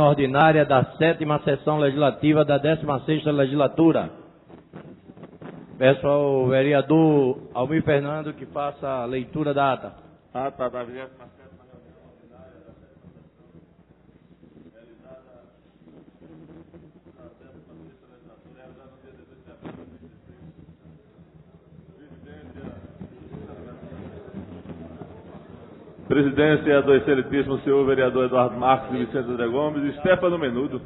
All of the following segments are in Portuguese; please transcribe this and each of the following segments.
Ordinária da 7ª Sessão Legislativa da 16ª Legislatura. Peço ao vereador Almir Fernando que faça a leitura da ata. Ata da 27ª Presidência do excelentíssimo senhor vereador Eduardo Marques e Vicente André Gomes e Stefano Menudo,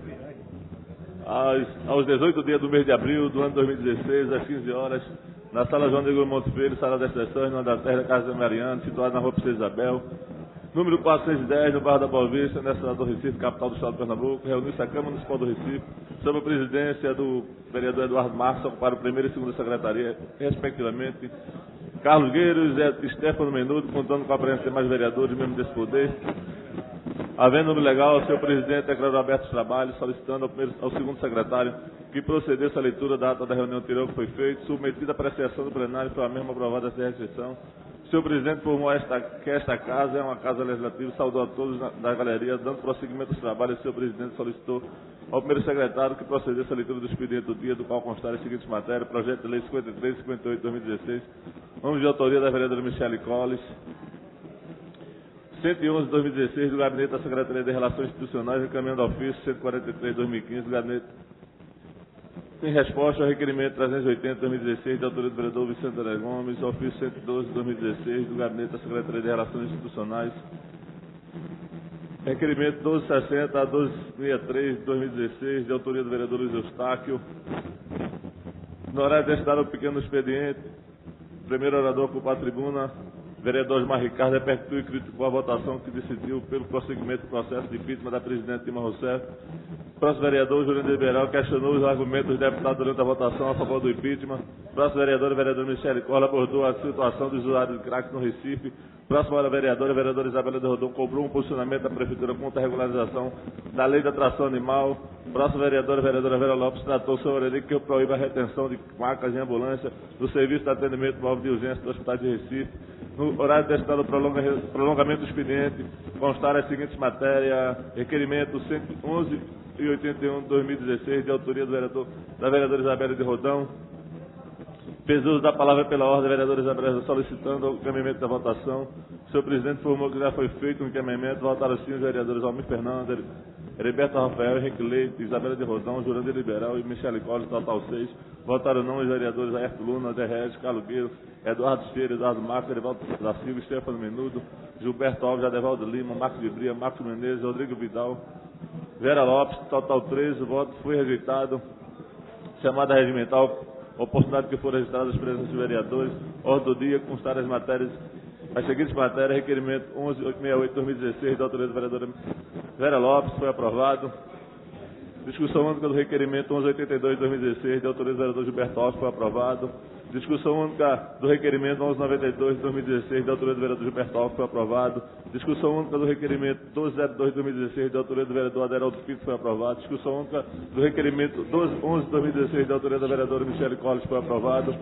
aos 18 dias do mês de abril do ano 2016, às 15 horas, na Sala João Negro Montes Filho, Sala das Sessões, no andar terra da Casa de Mariano, situada na Rua Princesa Isabel, número 410, no bairro da Boa Vista, na cidade do Recife, capital do estado de Pernambuco, reuniu-se a Câmara Municipal do Recife, sob a presidência do vereador Eduardo Marques, ocuparam a primeira e segunda secretaria, respectivamente, Carlos Gueiros e Stefano Menudo, contando com a presença de mais vereadores, membros desse poder. Havendo no legal, o senhor presidente declarou aberto os trabalhos, solicitando ao segundo secretário que procedesse à leitura da ata da reunião anterior que foi feita, submetida à apreciação do plenário e foi a mesma aprovada sem restrição. O senhor presidente informou que esta casa é uma casa legislativa e saudou a todos da galeria, dando prosseguimento aos trabalhos. O senhor presidente solicitou ao primeiro secretário que procedesse à leitura do expediente do dia, do qual constarem as seguintes matérias: projeto de lei 53 e 58 de 2016, nome de autoria da vereadora Michele Colles, 111 de 2016, do Gabinete da Secretaria de Relações Institucionais, encaminhando ao ofício 143 de 2015, do Gabinete em resposta ao requerimento 380 de 2016, de autoria do vereador Vicente André Gomes, ofício 112 de 2016, do Gabinete da Secretaria de Relações Institucionais, requerimento 1260 a 1263 de 2016, de autoria do vereador Luiz Eustáquio. No horário destinado ao pequeno expediente, o primeiro orador ocupar a tribuna, vereador Osmar Ricardo, repercutiu e criticou a votação que decidiu pelo prosseguimento do processo de impeachment da presidente Dilma Rousseff. Próximo vereador, Jurandir Liberal, questionou os argumentos dos deputados durante a votação a favor do impeachment. Próximo vereador, a vereadora Michele Colles, abordou a situação dos usuários de crack no Recife. Próximo vereador, a vereadora Isabela de Rodon, cobrou um posicionamento da Prefeitura contra a regularização da lei da atração animal. Próximo vereador, a vereadora Vera Lopes, tratou sobre a lei que proíbe a retenção de macas em ambulância do serviço de atendimento móvel de urgência do Hospital de Recife. No horário destinado ao prolongamento do expediente, constar as seguintes matérias: requerimento 111 e 81 de 2016, de autoria da vereadora Isabela de Rodão. Fez uso da palavra pela ordem, a vereadora Isabela solicitando o encaminhamento da votação. O senhor presidente informou que já foi feito um encaminhamento. Votaram sim os vereadores Almir Fernando, Heriberto Rafael, Henrique Leite, Isabela de Rodão, Jurandir Liberal e Michele Colles, total 6. Votaram não os vereadores Aerto Luna, André Regis, Carlos Gueiro, Eduardo Feira, Eduardo Marques, Erivaldo da Silva, Stefano Menudo, Gilberto Alves, Adevaldo Lima, Marcos de Bria, Marcos Menezes, Rodrigo Vidal, Vera Lopes, total 13. O voto foi rejeitado. Chamada regimental, oportunidade que foram registradas as presenças dos vereadores. Ordem do dia, constar as matérias, as seguintes matérias: requerimento 11868 de 2016, da autoria da vereadora Vera Lopes, foi aprovado. Discussão única do requerimento 1182 de 2016, da autoria do vereador Gilberto Alves, foi aprovado. Discussão única do requerimento 1192 de 2016, da autoria do vereador Gilberto Alves, foi aprovado. Discussão única do requerimento 1202 de 2016, da autoria do vereador Aderaldo Pinto, foi aprovado. Discussão única do requerimento 1211 de 2016, da autoria da vereadora Michele Colles, foi aprovado.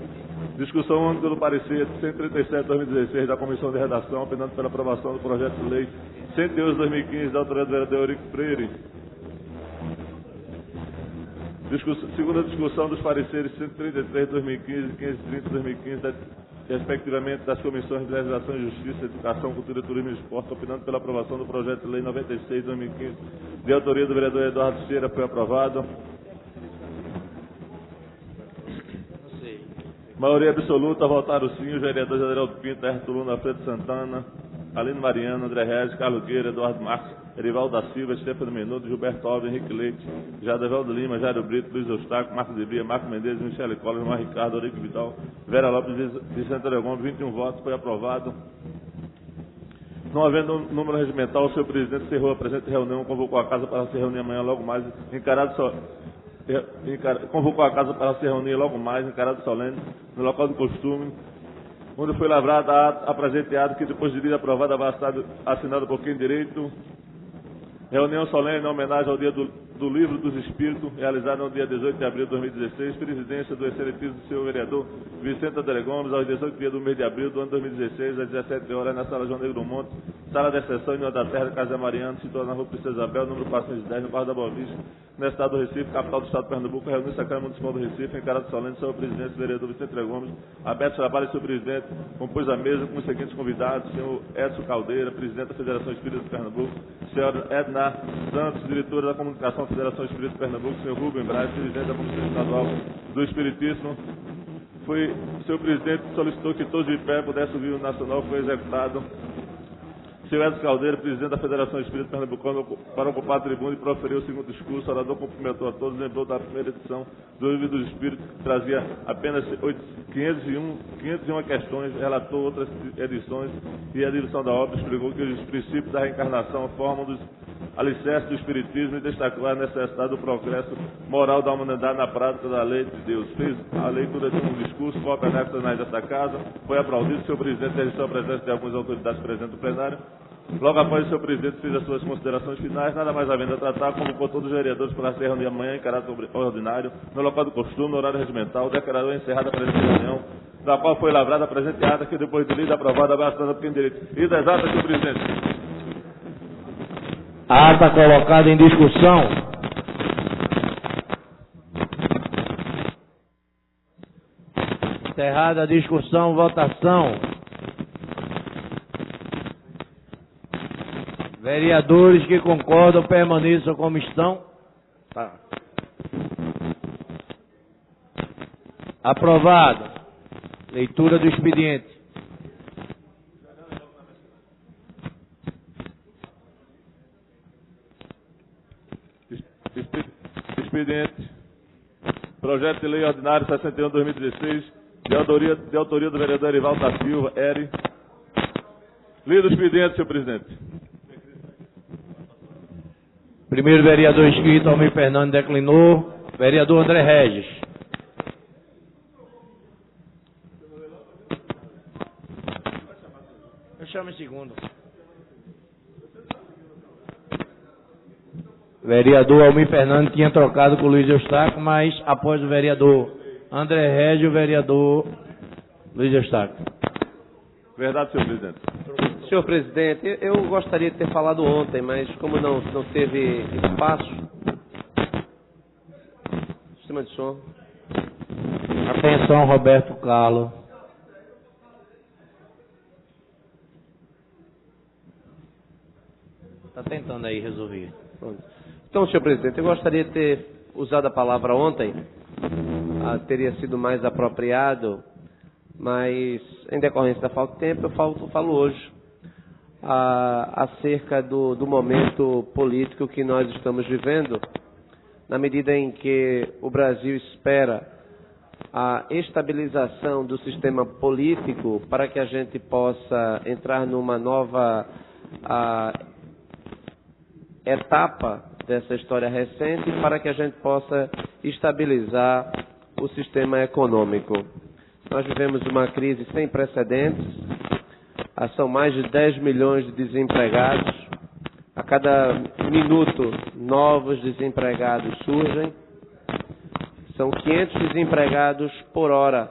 Discussão única do parecer 137 de 2016, da Comissão de Redação, pendendo pela aprovação do projeto de lei 111 de 2015, da autoria do vereador Eurico Freire. Segunda discussão dos pareceres 133 de 2015 e 530 de 2015, respectivamente, das Comissões de Legislação e Justiça, Educação, Cultura, Turismo e Esporte, opinando pela aprovação do projeto de lei 96 de 2015, de autoria do vereador Eduardo Feira, foi aprovado. Maioria absoluta, votaram sim os vereadores Aderaldo Pinto, Aerto Luna, Alfredo Santana, Aline Mariano, André Regis, Carlos Gueira, Eduardo Marques, Erivaldo da Silva, Stefano Menudo, Gilberto Alves, Henrique Leite, Jadevaldo Lima, Jairo Brito, Luiz Eustáquio, Marcos de Bria, Marcos Menezes, Michele Colles, Mar Ricardo, Eurico Vidal, Vera Lopes e Vicente André Gomes. 21 votos, foi aprovado. Não havendo número regimental, o senhor presidente encerrou a presente reunião, convocou a casa para se reunir amanhã logo mais, convocou a casa para se reunir logo mais, em caráter solene, no local do costume, onde foi lavrada a presente ato, que depois de lida aprovada vai estar assinado por quem direito. Reunião solene em homenagem ao Dia do Livro dos Espíritos, realizada no dia 18 de abril de 2016, presidência do excelentíssimo senhor vereador Vicente André Gomes, aos 18 dias do mês de abril do ano 2016, às 17 horas, na Sala João Negro Monte, Sala de exceção, União da Terra, Casa Mariana, situada na Rua Princesa Isabel, número 410, no bairro da Boa Vista, no estado do Recife, capital do estado de Pernambuco, reuniu-se a Câmara Municipal do Recife, em caráter solene, senhor presidente, vereador Vicente Gomes, aberto o trabalho, senhor presidente, compôs a mesa com os seguintes convidados, senhor Edson Caldeira, presidente da Federação Espírita de Pernambuco, senhora Edna Santos, diretora da Comunicação da Federação Espírita de Pernambuco, senhor Rubem Braz, presidente da Comissão Estadual do Espiritismo. O senhor presidente solicitou que todos de pé pudessem ouvir o nacional, foi executado. Senhor Edson Caldeira, presidente da Federação Espírita Pernambucana, para ocupar a tribuna e proferir o segundo discurso. O orador cumprimentou a todos, lembrou da primeira edição do Livro dos Espíritos, que trazia apenas 501 questões, relatou outras edições e a direção da obra explicou que os princípios da reencarnação formam dos alicerces do Espiritismo e destacou a necessidade do progresso moral da humanidade na prática da lei de Deus. Fez a leitura de um discurso, cópia anexa desta casa, foi aplaudido. Senhor presidente registrou a presença de algumas autoridades presentes no plenário. Logo após o senhor presidente fez as suas considerações finais, nada mais havendo a tratar, convocou todos os vereadores para se reunir amanhã em caráter ordinário, no local do costume, no horário regimental, declarou encerrada a presente reunião, da qual foi lavrada a presente ata, que depois de lida aprovada, abraçada por direito. E das atas, senhor presidente. A ata colocada em discussão. Encerrada a discussão, votação. Vereadores que concordam permaneçam como estão. Tá. Aprovado. Leitura do expediente. Expediente. Projeto de Lei Ordinário 61/2016, de autoria do vereador Erivaldo da Silva, Eri. Lido o expediente, senhor presidente. Primeiro vereador inscrito, Almir Fernando, declinou. Vereador André Regis. Eu chamo em segundo. Vereador Almir Fernando tinha trocado com o Luiz Eustáquio, mas após o vereador André Regis, o vereador Luiz Eustáquio. Verdade, senhor presidente. Senhor presidente, eu gostaria de ter falado ontem, mas como não teve espaço. Sistema de som. Atenção, Roberto Carlos. Está tentando aí resolver. Pronto. Então, senhor presidente, eu gostaria de ter usado a palavra ontem. Teria sido mais apropriado, mas em decorrência da falta de tempo, eu falo hoje. Acerca do momento político que nós estamos vivendo, na medida em que o Brasil espera a estabilização do sistema político para que a gente possa entrar numa nova etapa dessa história recente, para que a gente possa estabilizar o sistema econômico. Nós vivemos uma crise sem precedentes. São mais de 10 milhões de desempregados. A cada minuto, novos desempregados surgem. São 500 desempregados por hora.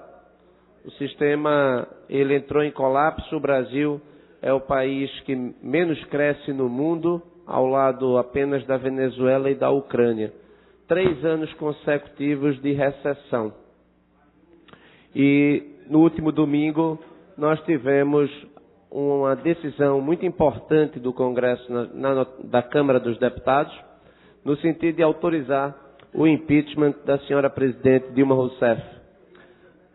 O sistema ele entrou em colapso. O Brasil é o país que menos cresce no mundo, ao lado apenas da Venezuela e da Ucrânia. 3 anos consecutivos de recessão. E no último domingo, nós tivemos uma decisão muito importante do Congresso, da Câmara dos Deputados, no sentido de autorizar o impeachment da senhora presidente Dilma Rousseff.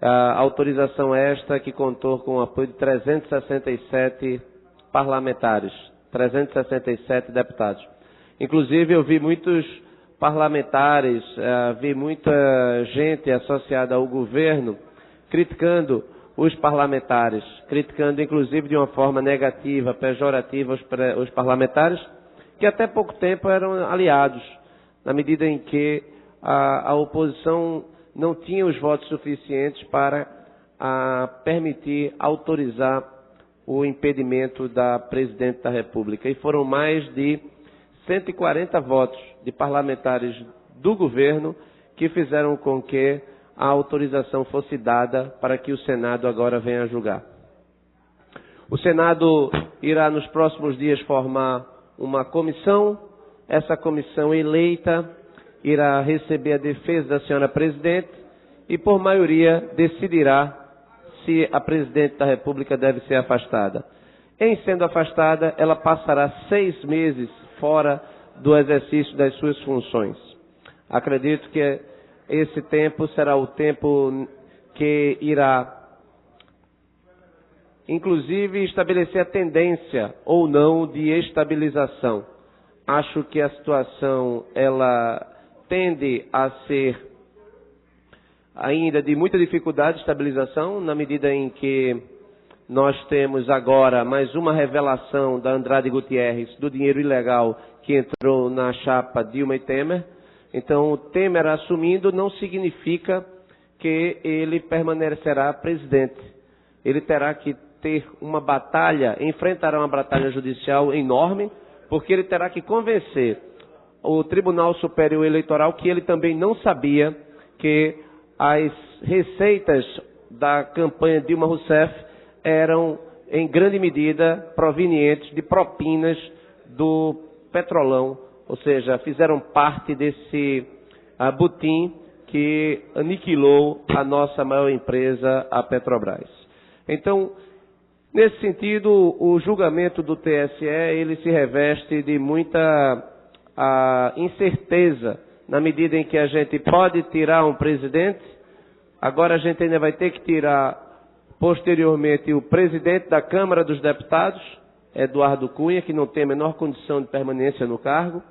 A autorização esta que contou com o apoio de 367 parlamentares, 367 deputados. Inclusive, eu vi muitos parlamentares, vi muita gente associada ao governo criticando os parlamentares, criticando inclusive de uma forma negativa, pejorativa os parlamentares, que até pouco tempo eram aliados, na medida em que a oposição não tinha os votos suficientes para permitir, autorizar o impedimento da Presidente da República. E foram mais de 140 votos de parlamentares do governo que fizeram com que a autorização fosse dada para que o Senado agora venha a julgar. O Senado irá nos próximos dias formar uma comissão. Essa comissão eleita irá receber a defesa da senhora presidente e, por maioria, decidirá se a presidente da República deve ser afastada. Em sendo afastada, ela passará 6 meses fora do exercício das suas funções. Acredito que esse tempo será o tempo que irá, inclusive, estabelecer a tendência ou não de estabilização. Acho que a situação ela tende a ser ainda de muita dificuldade de estabilização, na medida em que nós temos agora mais uma revelação da Andrade Gutierrez do dinheiro ilegal que entrou na chapa Dilma e Temer. Então, o Temer assumindo não significa que ele permanecerá presidente. Ele terá que ter uma batalha, enfrentará uma batalha judicial enorme, porque ele terá que convencer o Tribunal Superior Eleitoral que ele também não sabia que as receitas da campanha Dilma Rousseff eram, em grande medida, provenientes de propinas do Petrolão, ou seja, fizeram parte desse butim que aniquilou a nossa maior empresa, a Petrobras. Então, nesse sentido, o julgamento do TSE, ele se reveste de muita incerteza, na medida em que a gente pode tirar um presidente, agora a gente ainda vai ter que tirar, posteriormente, o presidente da Câmara dos Deputados, Eduardo Cunha, que não tem a menor condição de permanência no cargo.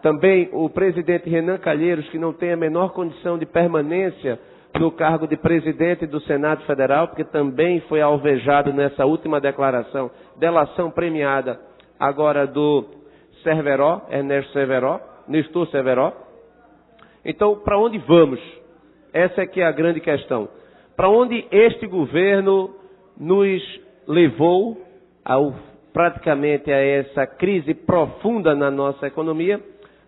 Também o presidente Renan Calheiros, que não tem a menor condição de permanência no cargo de presidente do Senado Federal, porque também foi alvejado nessa última declaração, delação premiada agora do Cerveró, Ernesto Cerveró, Nestor Cerveró. Então, para onde vamos? Essa é que é a grande questão. Para onde este governo nos levou praticamente a essa crise profunda na nossa economia?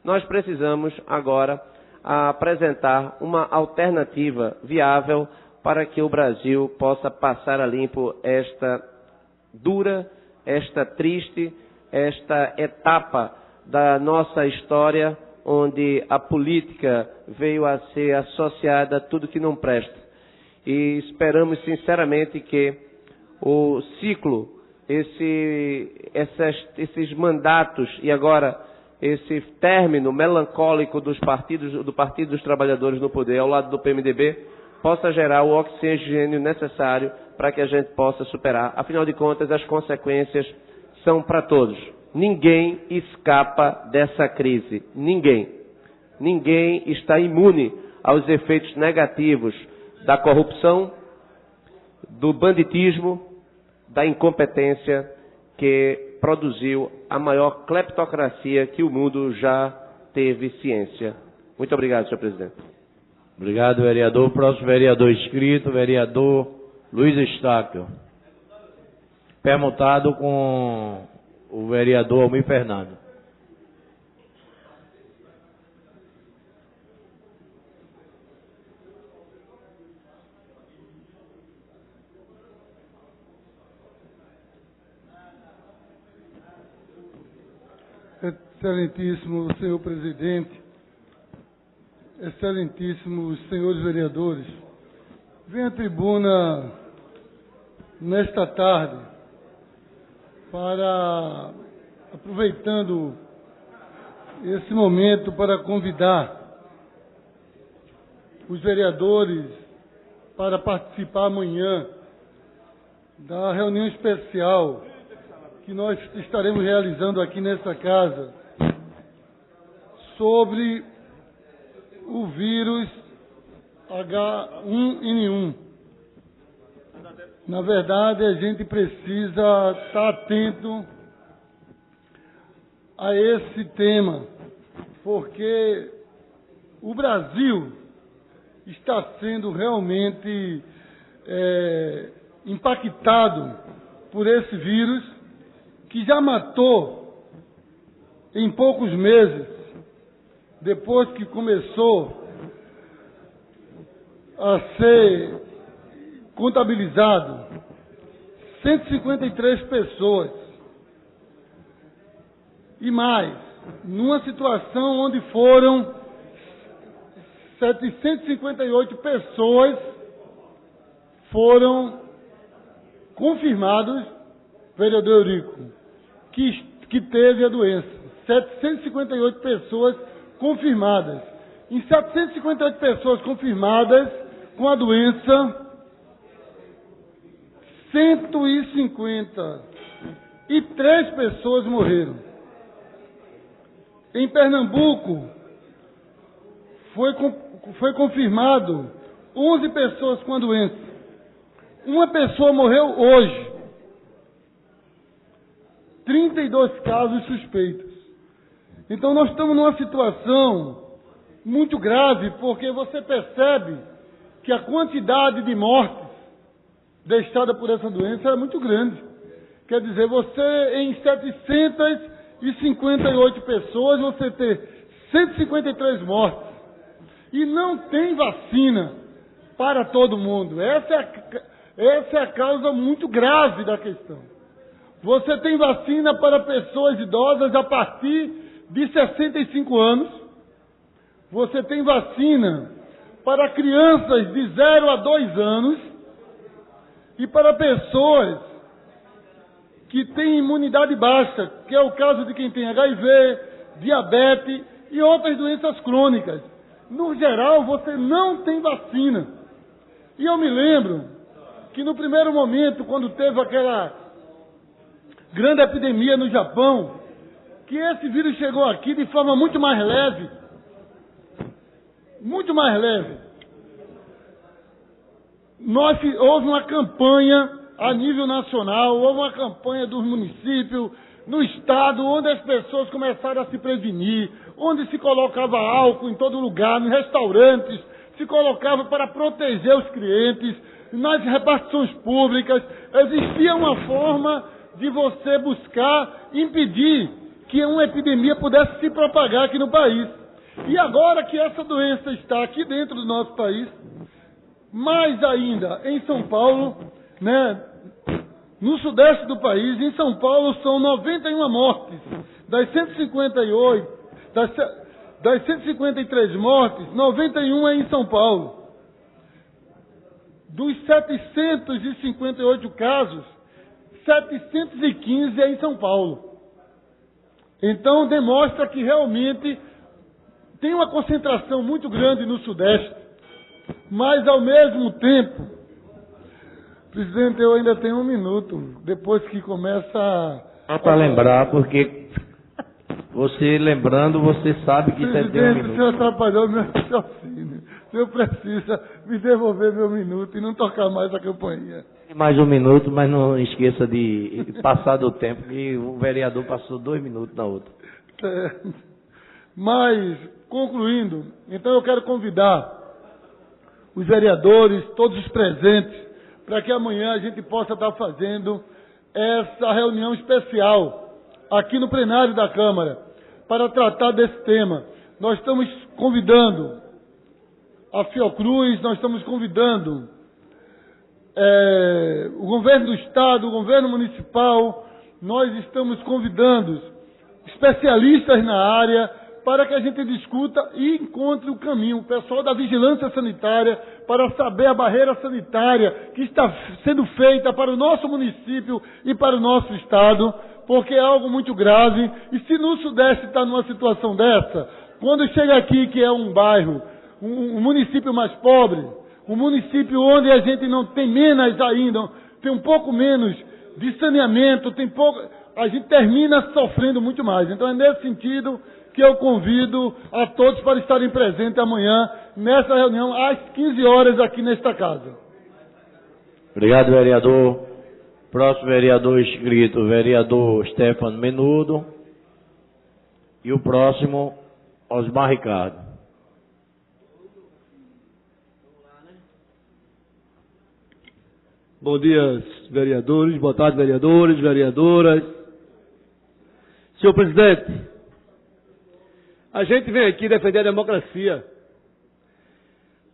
Nós precisamos agora apresentar uma alternativa viável para que o Brasil possa passar a limpo esta dura, esta triste, esta etapa da nossa história, onde a política veio a ser associada a tudo que não presta. E esperamos sinceramente que o ciclo, esses mandatos e agora esse término melancólico do Partido dos Trabalhadores no poder, ao lado do PMDB, possa gerar o oxigênio necessário para que a gente possa superar. Afinal de contas, as consequências são para todos. Ninguém escapa dessa crise. Ninguém. Ninguém está imune aos efeitos negativos da corrupção, do banditismo, da incompetência que produziu a maior cleptocracia que o mundo já teve ciência. Muito obrigado, senhor presidente. Obrigado, vereador. Próximo vereador inscrito, vereador Luiz Estáquio. Permutado com o vereador Almir Fernando. Excelentíssimo senhor presidente, excelentíssimos senhores vereadores, venho à tribuna nesta tarde para, aproveitando esse momento, para convidar os vereadores para participar amanhã da reunião especial que nós estaremos realizando aqui nessa casa sobre o vírus H1N1. Na verdade, a gente precisa estar atento a esse tema, porque o Brasil está sendo realmente impactado por esse vírus, que já matou em poucos meses, depois que começou a ser contabilizado 153 pessoas. E mais, numa situação onde foram 758 pessoas foram confirmados, vereador Eurico, que teve a doença. 758 pessoas confirmadas. Em 758 pessoas confirmadas com a doença, 153 pessoas morreram. Em Pernambuco, foi confirmado 11 pessoas com a doença. Uma pessoa morreu hoje. 32 casos suspeitos. Então nós estamos numa situação muito grave, porque você percebe que a quantidade de mortes deixada por essa doença é muito grande. Quer dizer, você em 758 pessoas, você ter 153 mortes. E não tem vacina para todo mundo. Essa é a causa muito grave da questão. Você tem vacina para pessoas idosas a partir de 65 anos. Você tem vacina para crianças de 0 a 2 anos. E para pessoas que têm imunidade baixa, que é o caso de quem tem HIV, diabetes e outras doenças crônicas. No geral, você não tem vacina. E eu me lembro que no primeiro momento, quando teve aquela grande epidemia no Japão, que esse vírus chegou aqui de forma muito mais leve. Muito mais leve. Houve uma campanha a nível nacional, houve uma campanha dos municípios, no estado, onde as pessoas começaram a se prevenir, onde se colocava álcool em todo lugar, nos restaurantes, se colocava para proteger os clientes, nas repartições públicas. Existia uma forma de você buscar impedir que uma epidemia pudesse se propagar aqui no país. E agora que essa doença está aqui dentro do nosso país, mais ainda em São Paulo, né, no sudeste do país, em São Paulo são 91 mortes. Das 153 mortes, 91 é em São Paulo. Dos 758 casos, 715 é em São Paulo. Então demonstra que realmente tem uma concentração muito grande no sudeste. Mas ao mesmo tempo, presidente, eu ainda tenho 1 minuto, depois que começa para lembrar, porque você lembrando, você sabe que você tem 1 minuto. O senhor atrapalhou o meu raciocínio. O senhor precisa me devolver meu minuto e não tocar mais a campainha. Mais 1 minuto, mas não esqueça de passar do tempo, que o vereador passou 2 minutos na outra. Mas, concluindo, então eu quero convidar os vereadores, todos os presentes, para que amanhã a gente possa estar fazendo essa reunião especial aqui no plenário da Câmara, para tratar desse tema. Nós estamos convidando a Fiocruz, nós estamos convidando o governo do Estado, o governo municipal, nós estamos convidando especialistas na área, para que a gente discuta e encontre o caminho, o pessoal da vigilância sanitária, para saber a barreira sanitária que está sendo feita para o nosso município e para o nosso estado, porque é algo muito grave. E se no Sudeste está numa situação dessa, quando chega aqui, que é um bairro, um município mais pobre, um município onde a gente não tem menos ainda, tem um pouco menos de saneamento, a gente termina sofrendo muito mais. Então é nesse sentido que eu convido a todos para estarem presentes amanhã, nessa reunião, às 15 horas, aqui nesta casa. Obrigado, vereador. Próximo vereador inscrito, vereador Stefano Menudo. E o próximo, Osmar Ricardo. Bom dia, vereadores. Boa tarde, vereadores, vereadoras. Senhor presidente, a gente vem aqui defender a democracia,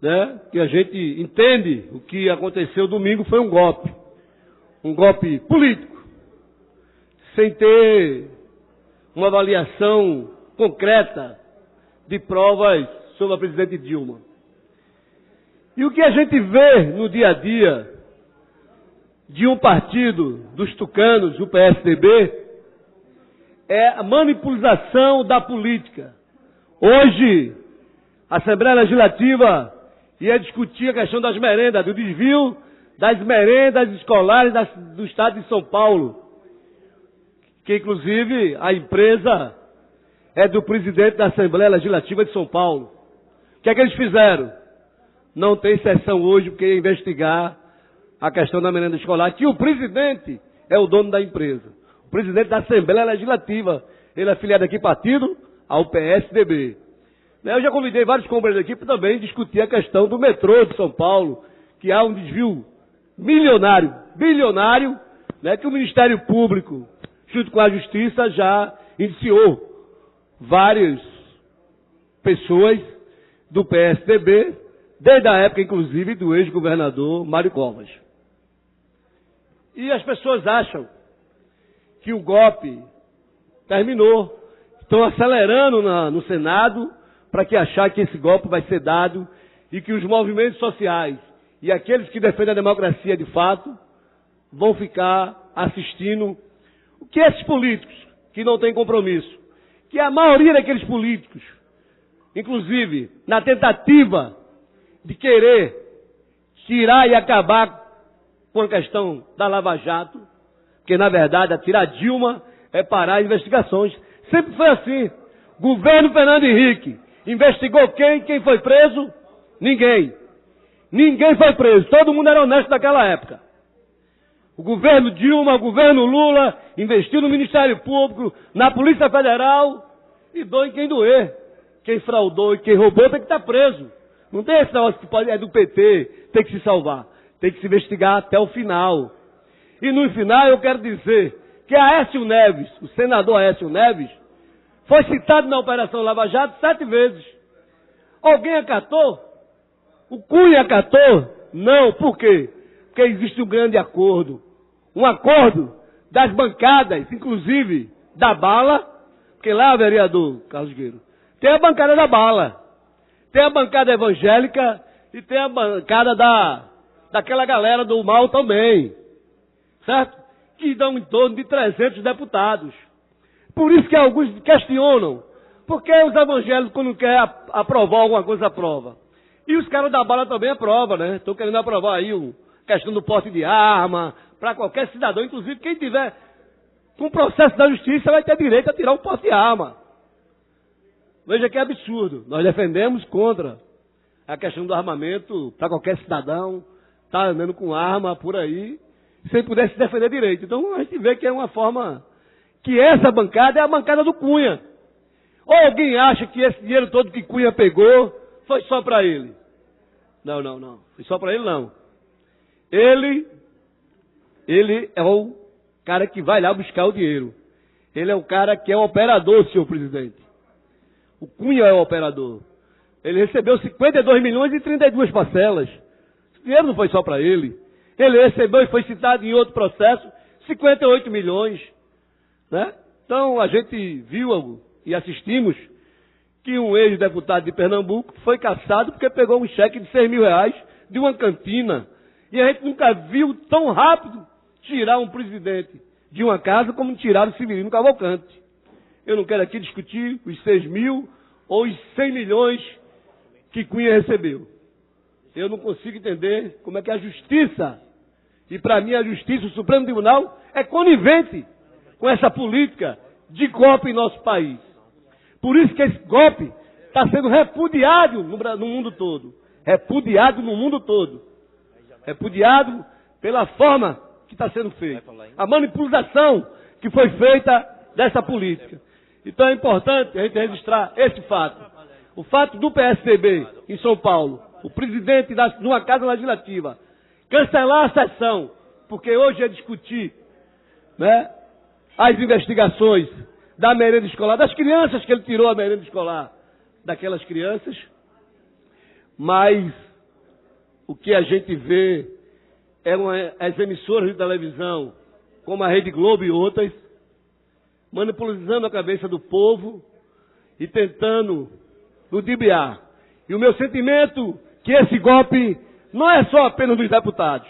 né? Que a gente entende o que aconteceu domingo foi um golpe. um golpe político, sem ter uma avaliação concreta de provas sobre a presidente Dilma. E o que a gente vê no dia a dia de um partido dos tucanos, o PSDB, é a manipulação da política. Hoje, a Assembleia Legislativa ia discutir a questão das merendas, do desvio das merendas escolares do estado de São Paulo, que inclusive a empresa é do presidente da Assembleia Legislativa de São Paulo. O que é que eles fizeram? Não tem sessão hoje porque ia investigar a questão da merenda escolar, que o presidente é o dono da empresa. O presidente da Assembleia Legislativa, ele é filiado aqui partido ao PSDB. Eu já convidei vários companheiros aqui para também discutir a questão do metrô de São Paulo, que há um desvio bilionário, né, que o Ministério Público, junto com a Justiça, já iniciou várias pessoas do PSDB, desde a época, inclusive, do ex-governador Mário Covas. E as pessoas acham que o golpe terminou, estão acelerando no Senado para que achar que esse golpe vai ser dado e que os movimentos sociais e aqueles que defendem a democracia de fato vão ficar assistindo o que esses políticos que não têm compromisso, que a maioria daqueles políticos, inclusive na tentativa de querer tirar e acabar com a questão da Lava Jato, porque na verdade atirar Dilma é parar as investigações. Sempre foi assim. Governo Fernando Henrique investigou quem foi preso? Ninguém. Ninguém foi preso. Todo mundo era honesto naquela época. O governo Dilma, o governo Lula investiu no Ministério Público, na Polícia Federal e doe quem doer. Quem fraudou e quem roubou tem que estar preso. Não tem esse negócio que pode, é do PT, tem que se salvar. Tem que se investigar até o final. E no final eu quero dizer que Aécio Neves, o senador Aécio Neves, foi citado na Operação Lava Jato 7 vezes. Alguém acatou? O Cunha acatou? Não. Por quê? Porque existe um grande acordo. Um acordo das bancadas, inclusive da bala, porque lá, vereador Carlos Gueiro, tem a bancada da bala, tem a bancada evangélica e tem a bancada daquela galera do mal também, certo? Que dão em torno de 300 deputados. Por isso que alguns questionam, porque os evangélicos, quando querem aprovar alguma coisa, aprovam. E os caras da bala também aprovam, né? Estão querendo aprovar aí a questão do porte de arma, para qualquer cidadão, inclusive quem tiver com processo da justiça vai ter direito a tirar um porte de arma. Veja que absurdo. Nós defendemos contra a questão do armamento para qualquer cidadão, tá andando com arma por aí, sem poder se defender direito. Então a gente vê que é uma forma que essa bancada é a bancada do Cunha. Ou alguém acha que esse dinheiro todo que Cunha pegou foi só para ele? Não, não, não. Foi só para ele, não. Ele é o cara que vai lá buscar o dinheiro. Ele é o cara que é o operador, senhor presidente. O Cunha é o operador. Ele recebeu 52 milhões e 32 parcelas. Esse dinheiro não foi só para ele. Ele recebeu e foi citado em outro processo 58 milhões. Né? Então a gente viu e assistimos que um ex-deputado de Pernambuco foi cassado porque pegou um cheque de 6 mil reais de uma cantina. E a gente nunca viu tão rápido tirar um presidente de uma casa como tiraram o Severino Cavalcante. Eu não quero aqui discutir os 6 mil ou os 100 milhões que Cunha recebeu. Eu não consigo entender como é que a justiça, e para mim a justiça, o Supremo Tribunal, é conivente com essa política de golpe em nosso país. Por isso que esse golpe está sendo repudiado no mundo todo. Repudiado no mundo todo. Repudiado pela forma que está sendo feita. A manipulação que foi feita dessa política. Então é importante a gente registrar esse fato. O fato do PSDB em São Paulo, o presidente de uma casa legislativa, cancelar a sessão, porque hoje é discutir, né, as investigações da merenda escolar, das crianças que ele tirou a merenda escolar daquelas crianças, mas o que a gente vê eram as emissoras de televisão, como a Rede Globo e outras, manipulando a cabeça do povo e tentando ludibriar. E o meu sentimento é que esse golpe não é só apenas dos deputados,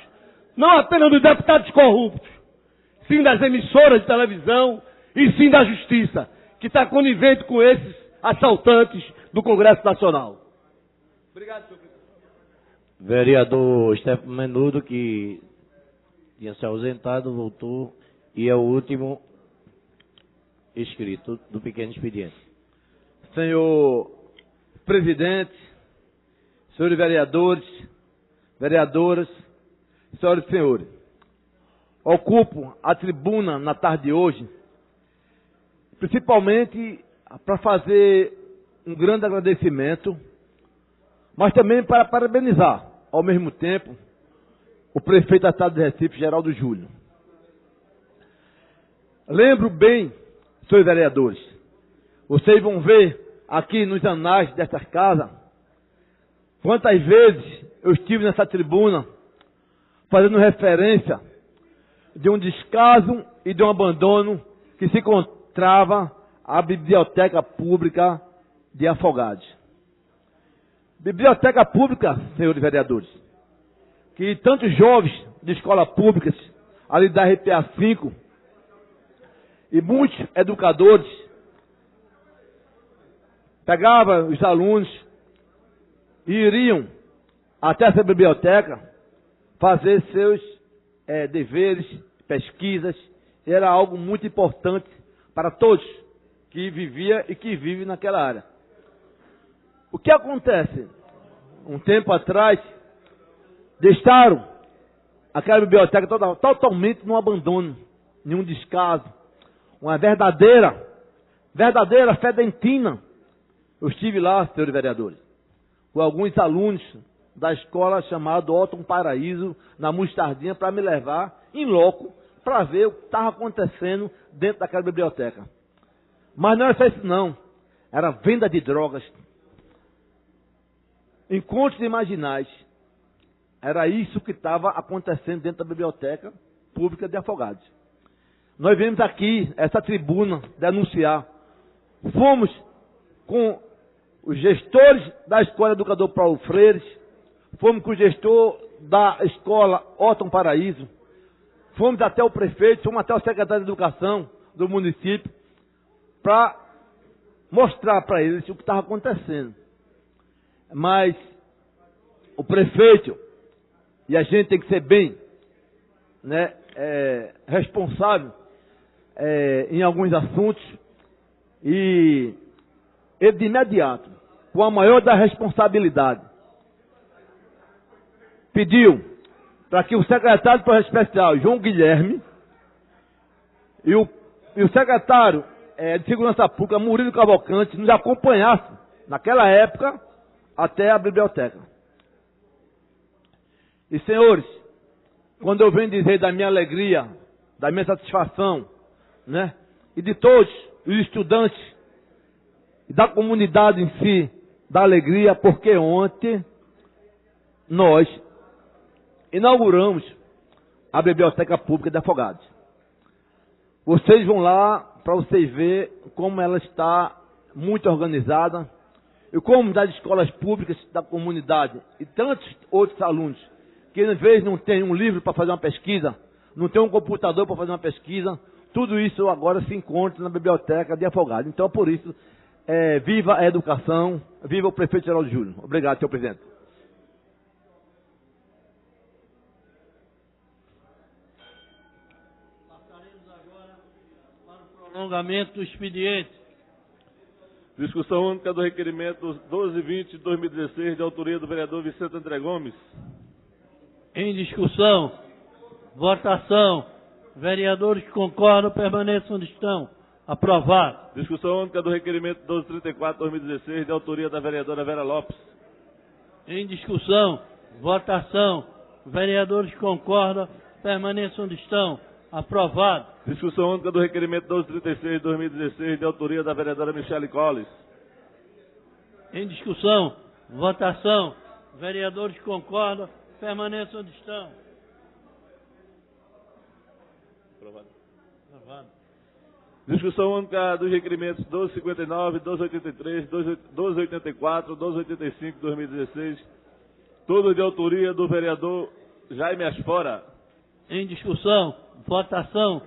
não apenas dos deputados corruptos, sim das emissoras de televisão e sim da justiça, que está conivente com esses assaltantes do Congresso Nacional. Obrigado, senhor presidente. Vereador Stefano Menudo, que tinha se ausentado, voltou e é o último inscrito do pequeno expediente. Senhor presidente, senhores vereadores, vereadoras, senhoras e senhores, ocupo a tribuna na tarde de hoje, principalmente para fazer um grande agradecimento, mas também para parabenizar, ao mesmo tempo, o prefeito da cidade de Recife, Geraldo Júlio. Lembro bem, senhores vereadores, vocês vão ver aqui nos anais desta casa, quantas vezes eu estive nessa tribuna, fazendo referência de um descaso e de um abandono que se encontrava a Biblioteca Pública de Afogados. Biblioteca Pública, senhores vereadores, que tantos jovens de escolas públicas, ali da RPA 5, e muitos educadores, pegavam os alunos e iriam até essa biblioteca fazer seus deveres, pesquisas. Era algo muito importante para todos que vivia e que vive naquela área. O que acontece? Um tempo atrás, deixaram aquela biblioteca totalmente no abandono, em um descaso, uma verdadeira fedentina. Eu estive lá, senhores vereadores, com alguns alunos da escola chamada Otton Paraíso, na Mostardinha, para me levar em loco para ver o que estava acontecendo dentro daquela biblioteca. Mas não era só isso não, era venda de drogas, encontros imaginais. Era isso que estava acontecendo dentro da Biblioteca Pública de Afogados. Nós viemos aqui, essa tribuna, denunciar. Fomos com os gestores da Escola Educador Paulo Freire, fomos com o gestor da Escola Otton Paraíso, fomos até o prefeito, fomos até o secretário de Educação do município, para mostrar para eles o que estava acontecendo. Mas o prefeito, e a gente tem que ser bem responsável em alguns assuntos, e ele de imediato, com a maior da responsabilidade, pediu para que o secretário de Projeto Especial, João Guilherme, e o secretário de Segurança Pública, Murilo Cavalcante, nos acompanhassem, naquela época, até a biblioteca. E, senhores, quando eu venho dizer da minha alegria, da minha satisfação, e de todos os estudantes, e da comunidade em si, da alegria, porque ontem nós inauguramos a Biblioteca Pública de Afogados. Vocês vão lá para vocês verem como ela está muito organizada, e como das escolas públicas da comunidade e tantos outros alunos que às vezes não tem um livro para fazer uma pesquisa, não tem um computador para fazer uma pesquisa, tudo isso agora se encontra na Biblioteca de Afogados. Então, por isso, viva a educação, viva o prefeito Geraldo Júlio. Obrigado, senhor presidente. Passaremos agora para o prolongamento do expediente. Discussão única do requerimento 1220 de 2016, de autoria do vereador Vicente André Gomes. Em discussão, votação. Vereadores que concordam permaneçam onde estão. Aprovado. Discussão única do requerimento 1234 de 2016, de autoria da vereadora Vera Lopes. Em discussão, votação. Vereadores que concordam permaneçam onde estão. Aprovado. Discussão única do requerimento 1236 de 2016, de autoria da vereadora Michele Colles. Em discussão, votação. Vereadores que concordam permaneçam onde estão. Aprovado. Aprovado. Discussão única dos requerimentos 1259, 1283, 1284, 1285 de 2016, todos de autoria do vereador Jaime Asfora. Em discussão, votação.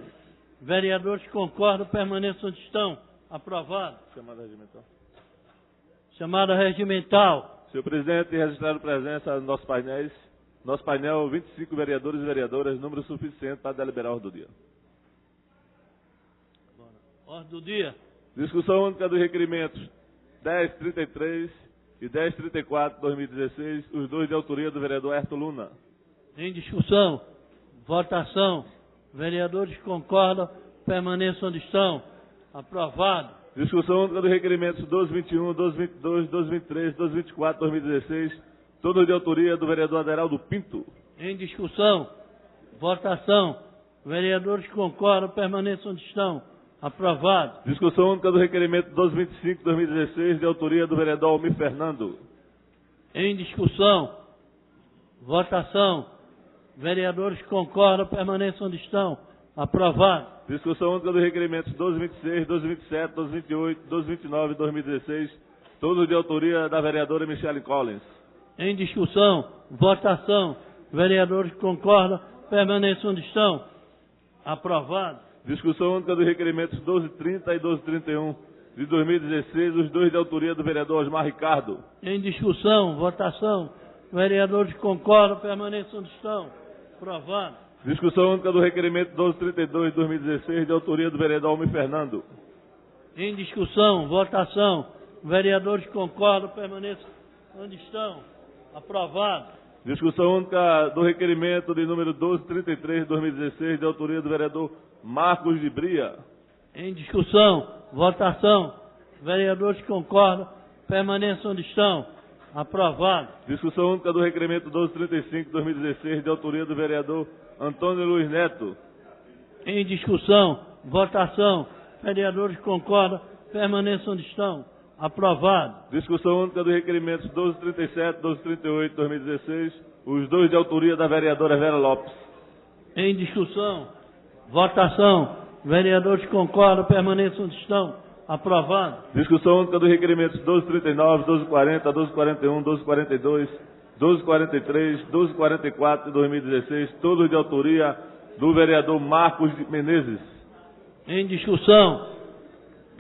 Vereadores que concordam permaneçam onde estão. Aprovado. Chamada regimental. Chamada regimental. Senhor presidente, registrado presença nos nossos painéis. Nosso painel, 25 vereadores e vereadoras, número suficiente para deliberar a ordem do dia. Ordem do dia. Discussão única dos requerimentos 1033 e 1034 de 2016, os dois de autoria do vereador Ayrton Luna. Em discussão, votação. Vereadores que concordam permaneçam onde estão. Aprovado. Discussão única dos requerimentos 1221, 1222, 1223, 1224 de 2016, todos de autoria do vereador Aderaldo Pinto. Em discussão, votação. Vereadores que concordam permaneçam onde estão. Aprovado. Discussão única do requerimento 1225 de 2016, de autoria do vereador Almir Fernando. Em discussão, votação. Vereadores que concordam permaneçam onde estão. Aprovado. Discussão única dos requerimentos 1226, 1227, 1228, 1229 de 2016, todos de autoria da vereadora Michele Collins. Em discussão, votação. Vereadores que concordam permaneçam onde estão. Aprovado. Discussão única dos requerimentos 1230 e 1231 de 2016, os dois de autoria do vereador Osmar Ricardo. Em discussão, votação. Vereadores que concordam permaneçam onde estão. Aprovado. Discussão única do requerimento 1232 de 2016, de autoria do vereador Almir Fernando. Em discussão, votação. Vereadores que concordam permaneçam onde estão. Aprovado. Discussão única do requerimento de número 1233 de 2016, de autoria do vereador Marcos de Bria. Em discussão, votação. Vereadores que concordam permaneçam onde estão. Aprovado. Discussão única do requerimento 1235 de 2016, de autoria do vereador Antônio Luiz Neto. Em discussão, votação. Vereadores que concordam permaneçam onde estão. Aprovado. Discussão única dos requerimentos 1237, 1238 de 2016, os dois de autoria da vereadora Vera Lopes. Em discussão, votação. Vereadores que concordam permaneçam onde estão. Aprovado. Discussão única dos requerimentos 1239, 1240, 1241, 1242, 1243, 1244 de 2016, todos de autoria do vereador Marcos de Menezes. Em discussão,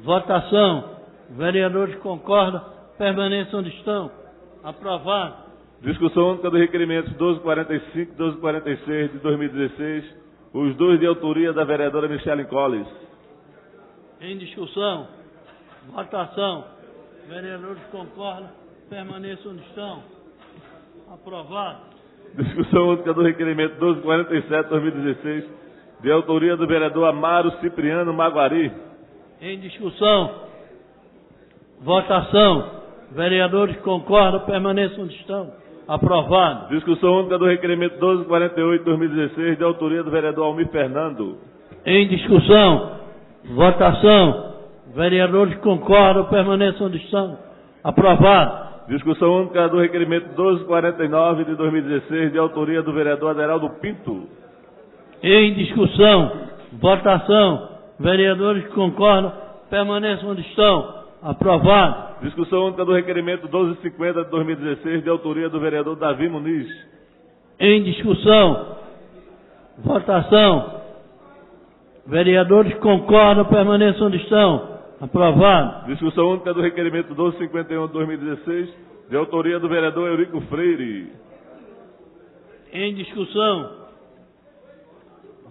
votação. Vereadores que concordam permaneçam onde estão. Aprovado. Discussão única dos requerimentos 1245 e 1246 de 2016, os dois de autoria da vereadora Michele Collins. Em discussão, votação. Vereadores que concordam permaneçam onde estão. Aprovado. Discussão única do requerimento 1247 de 2016, de autoria do vereador Amaro Cipriano Maguari. Em discussão, votação. Vereadores que concordam permaneçam onde estão. Aprovado. Discussão única do requerimento 1248 de 2016, de autoria do vereador Almir Fernando. Em discussão, votação. Vereadores que concordam permaneçam onde estão. Aprovado. Discussão única do requerimento 1249 de 2016, de autoria do vereador Aderaldo Pinto. Em discussão, votação. Vereadores que concordam permaneçam onde estão. Aprovado. Discussão única do requerimento 1250 de 2016, de autoria do vereador Davi Muniz. Em discussão, votação. Vereadores que concordam permaneçam onde estão. Aprovado. Discussão única do requerimento 1251 de 2016, de autoria do vereador Eurico Freire. Em discussão,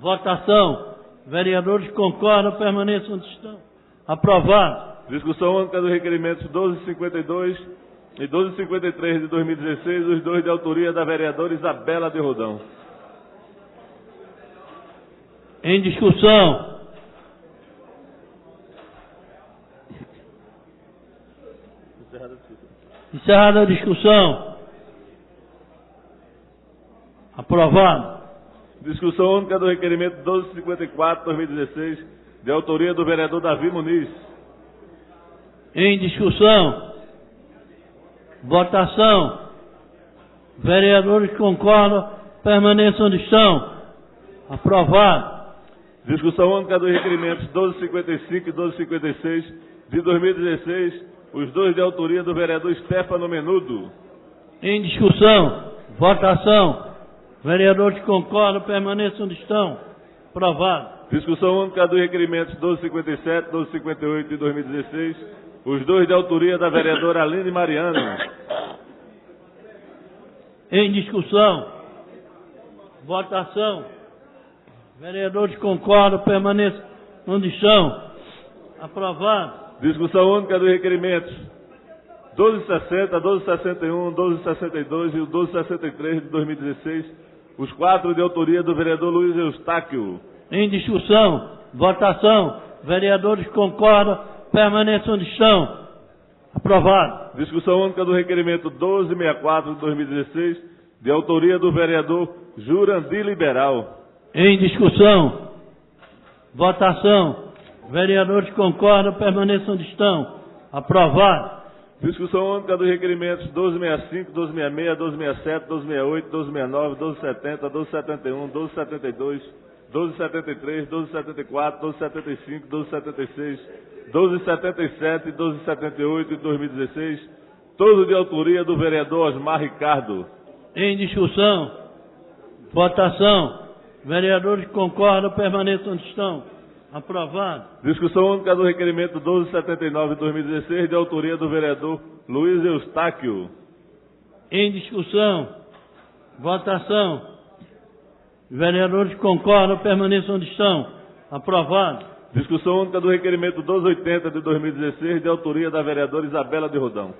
votação. Vereadores que concordam permaneçam onde estão. Aprovado. Discussão única dos requerimentos 1252 e 1253 de 2016, os dois de autoria da vereadora Isabela de Rodão. Em discussão, encerrada a discussão. Aprovado. Discussão única do requerimento 1254 de 2016, de autoria do vereador Davi Muniz. Em discussão, votação. Vereadores que concordam permaneçam onde estão. Aprovado. Discussão única dos requerimentos 1255 e 1256 de 2016, os dois de autoria do vereador Stefano Menudo. Em discussão, votação. Vereadores que concordam, permaneçam onde estão. Aprovado. Discussão única dos requerimentos 1257 e 1258 de 2016, os dois de autoria da vereadora Aline Mariano. Em discussão, votação. Vereadores que concordam, permaneçam onde estão. Aprovado. Discussão única dos requerimentos 1260, 1261, 1262 e o 1263 de 2016, os quatro de autoria do vereador Luiz Eustáquio. Em discussão, votação. Vereadores que concordam, permaneçam onde estão. Aprovado. Discussão única do requerimento 1264 de 2016, de autoria do vereador Jurandir Liberal. Em discussão, votação. Vereadores que concordam, permaneçam onde estão. Aprovado. Discussão única dos requerimentos 1265, 1266, 1267, 1268, 1269, 1270, 1271, 1272, 1273, 1274, 1275, 1276, 1277 e 1278 de 2016, todos de autoria do vereador Osmar Ricardo. Em discussão, votação. Vereadores que concordam, permaneçam onde estão. Aprovado. Discussão única do requerimento 1279 de 2016, de autoria do vereador Luiz Eustáquio. Em discussão, votação. Vereadores que concordam, permaneçam onde estão. Aprovado. Discussão única do requerimento 1280 de 2016, de autoria da vereadora Isabela de Rodão.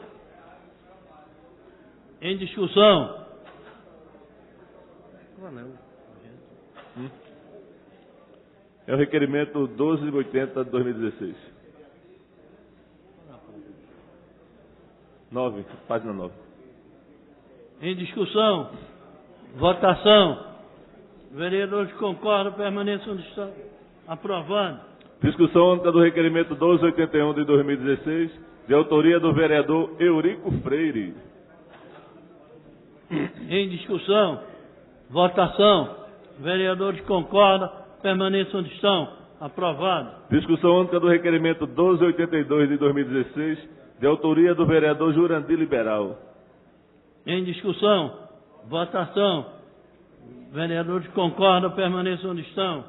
Em discussão. É o requerimento 1280 de 2016. 9, página 9. Em discussão, votação. Vereadores que concordam, permaneçam onde estão. Aprovado. Discussão única do requerimento 1281 de 2016, de autoria do vereador Eurico Freire. Em discussão, votação. Vereadores que concordam, permaneçam onde estão. Aprovado. Discussão única do requerimento 1282 de 2016, de autoria do vereador Jurandir Liberal. Em discussão, votação. Vereadores que concordam, permaneçam onde estão.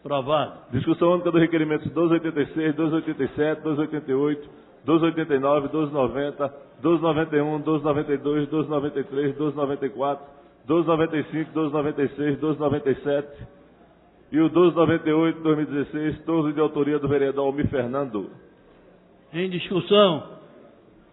Aprovado. Discussão única do requerimento 1286, 1287, 1288, 1289, 1290, 1291, 1292, 1293, 1294, 1295, 1296, 1297 e o 1298 de 2016, todos de autoria do vereador Almir Fernando. Em discussão,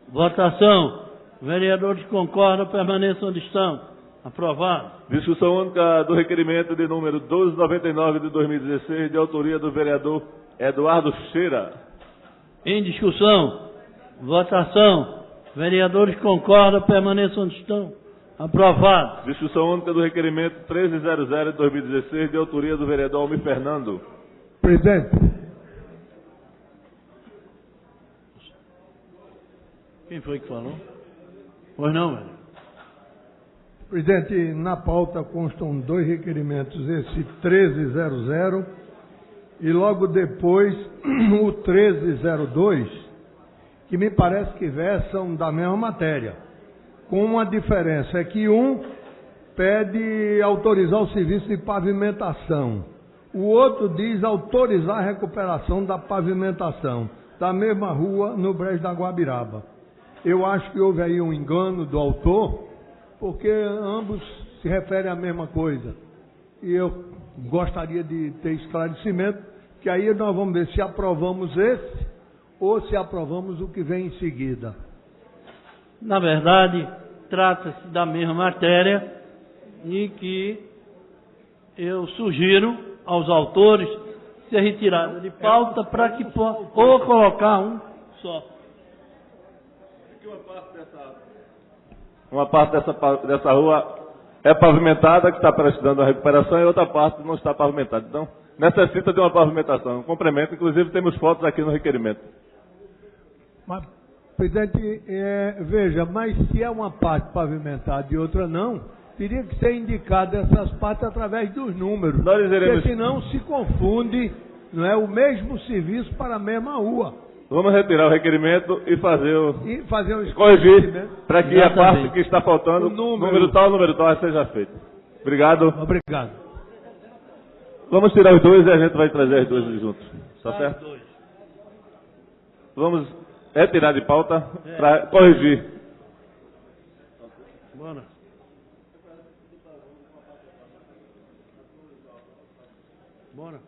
votação. Vereadores que concordam, permaneçam onde estão. Aprovado. Discussão única do requerimento de número 1299 de 2016, de autoria do vereador Eduardo Cheira. Em discussão, votação. Vereadores que concordam, permaneçam onde estão. Aprovado. Discussão única do requerimento 1300 de 2016, de autoria do vereador Almir Fernando. Presidente. Quem foi que falou? Pois não, velho. Presidente, na pauta constam dois requerimentos, esse 1300 e logo depois o 1302, que me parece que versam da mesma matéria, com uma diferença, é que um pede autorizar o serviço de pavimentação, o outro diz autorizar a recuperação da pavimentação da mesma rua no Brejo da Guabiraba. Eu acho que houve aí um engano do autor, porque ambos se referem à mesma coisa. E eu gostaria de ter esclarecimento, que aí nós vamos ver se aprovamos esse ou se aprovamos o que vem em seguida. Na verdade, trata-se da mesma matéria e que eu sugiro aos autores ser retirada de pauta para que possa ou colocar um só. Uma parte dessa rua é pavimentada, que está precisando da recuperação, e outra parte não está pavimentada. Então, necessita de uma pavimentação, um complemento. Inclusive, temos fotos aqui no requerimento. Mas, presidente, veja, mas se é uma parte pavimentada e outra não, teria que ser indicado essas partes através dos números. Nós iremos... Porque senão se confunde, não é, o mesmo serviço para a mesma rua. Vamos retirar o requerimento e fazer o... um corrigir para que a parte que está faltando, o número tal, seja feita. Obrigado. Obrigado. Vamos tirar os dois e a gente vai trazer as duas juntos. Tá certo? Vamos retirar de pauta para corrigir. Bora. Bora.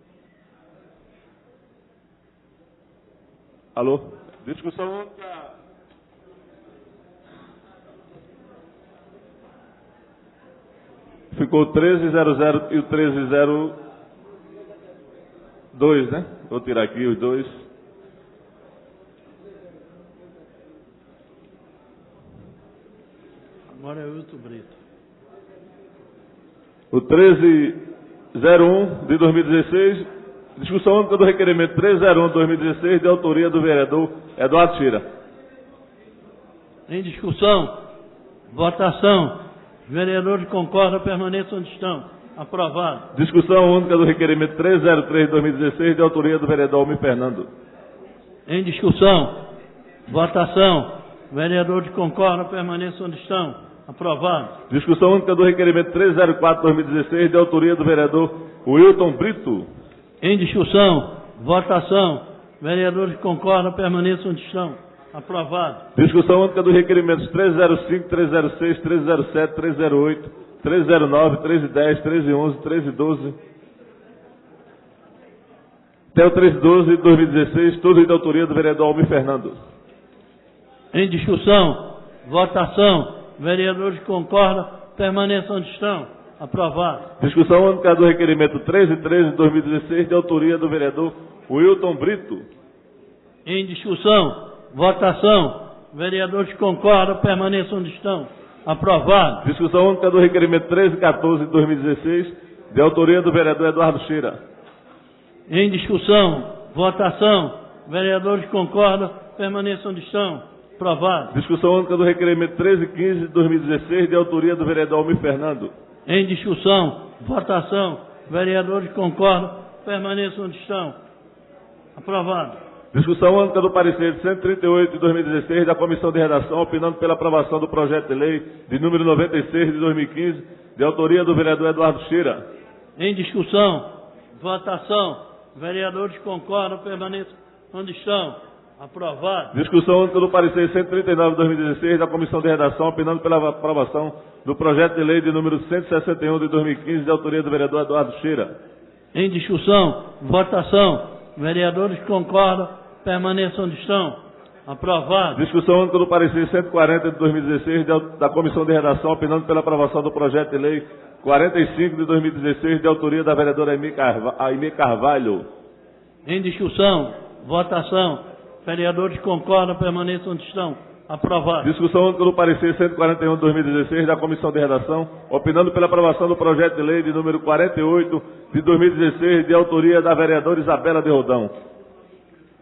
Alô? Discussão única. Ficou o 1300 e o 1302, né? Vou tirar aqui os dois. Agora é o Wilton Brito. O 1301 de 2016, discussão única do requerimento 1301 de 2016, de autoria do vereador Eduardo Tira. Em discussão, votação. Os vereadores concordam, permaneçam onde estão. Aprovado. Discussão única do requerimento 303 de 2016, de autoria do vereador Almir Fernando. Em discussão, votação. Os vereadores concordam, permaneçam onde estão. Aprovado. Discussão única do requerimento 304 de 2016, de autoria do vereador Wilton Brito. Em discussão, votação. Vereadores concordam, permaneçam onde estão. Aprovado. Discussão única dos requerimentos 305, 306, 307, 308, 309, 310, 311, 312. Até o 312 de 2016, todos de autoria do vereador Almir Fernando. Em discussão, votação. Vereadores concordam, permaneçam onde estão. Aprovado. Discussão única do requerimento 1313 de 2016, de autoria do vereador Wilton Brito. Em discussão, votação. Vereadores concordam, permaneçam onde estão. Aprovado. Discussão única do requerimento 1314 de 2016, de autoria do vereador Eduardo Cheira. Em discussão, votação. Vereadores concordam, permaneçam onde estão. Aprovado. Discussão única do requerimento 1315 de 2016, de autoria do vereador Almir Fernando. Em discussão, votação. Vereadores concordam, permaneçam onde estão. Aprovado. Discussão única do parecer de 138 de 2016 da Comissão de Redação, opinando pela aprovação do projeto de lei de número 96 de 2015, de autoria do vereador Eduardo Cheira. Em discussão, votação. Vereadores concordam, permaneçam onde estão. Aprovado. Discussão única do parecer 139 de 2016 da Comissão de Redação, opinando pela aprovação do projeto de lei de número 161 de 2015, de autoria do vereador Eduardo Cheira. Em discussão, votação. Vereadores concordam, permaneçam onde estão. Aprovado. Discussão única do parecer 140 de 2016 da Comissão de Redação, opinando pela aprovação do projeto de lei 45 de 2016, de autoria da vereadora Aimee Carvalho. Em discussão, votação. Vereadores concordam, permaneçam onde estão. Aprovado. Discussão única do parecer 141 de 2016 da Comissão de Redação, opinando pela aprovação do projeto de lei de número 48 de 2016, de autoria da vereadora Isabela de Rodão.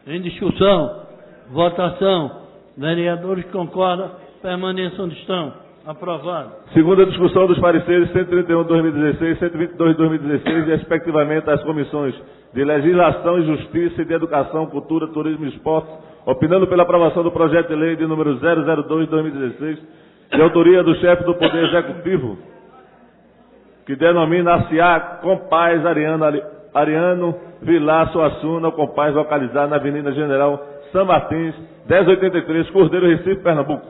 Em discussão, votação. Vereadores concordam, permaneçam onde estão. Aprovado. Segunda discussão dos pareceres 131 de 2016, 122 de 2016 e, respectivamente, as comissões de Legislação e Justiça e de Educação, Cultura, Turismo e Esportes, opinando pela aprovação do projeto de lei de número 002 de 2016, de autoria do chefe do Poder Executivo, que denomina-se a Compaz Ariano Vilar Suassuna, o Compaz localizado na Avenida General São Martins, 1083, Cordeiro, Recife, Pernambuco.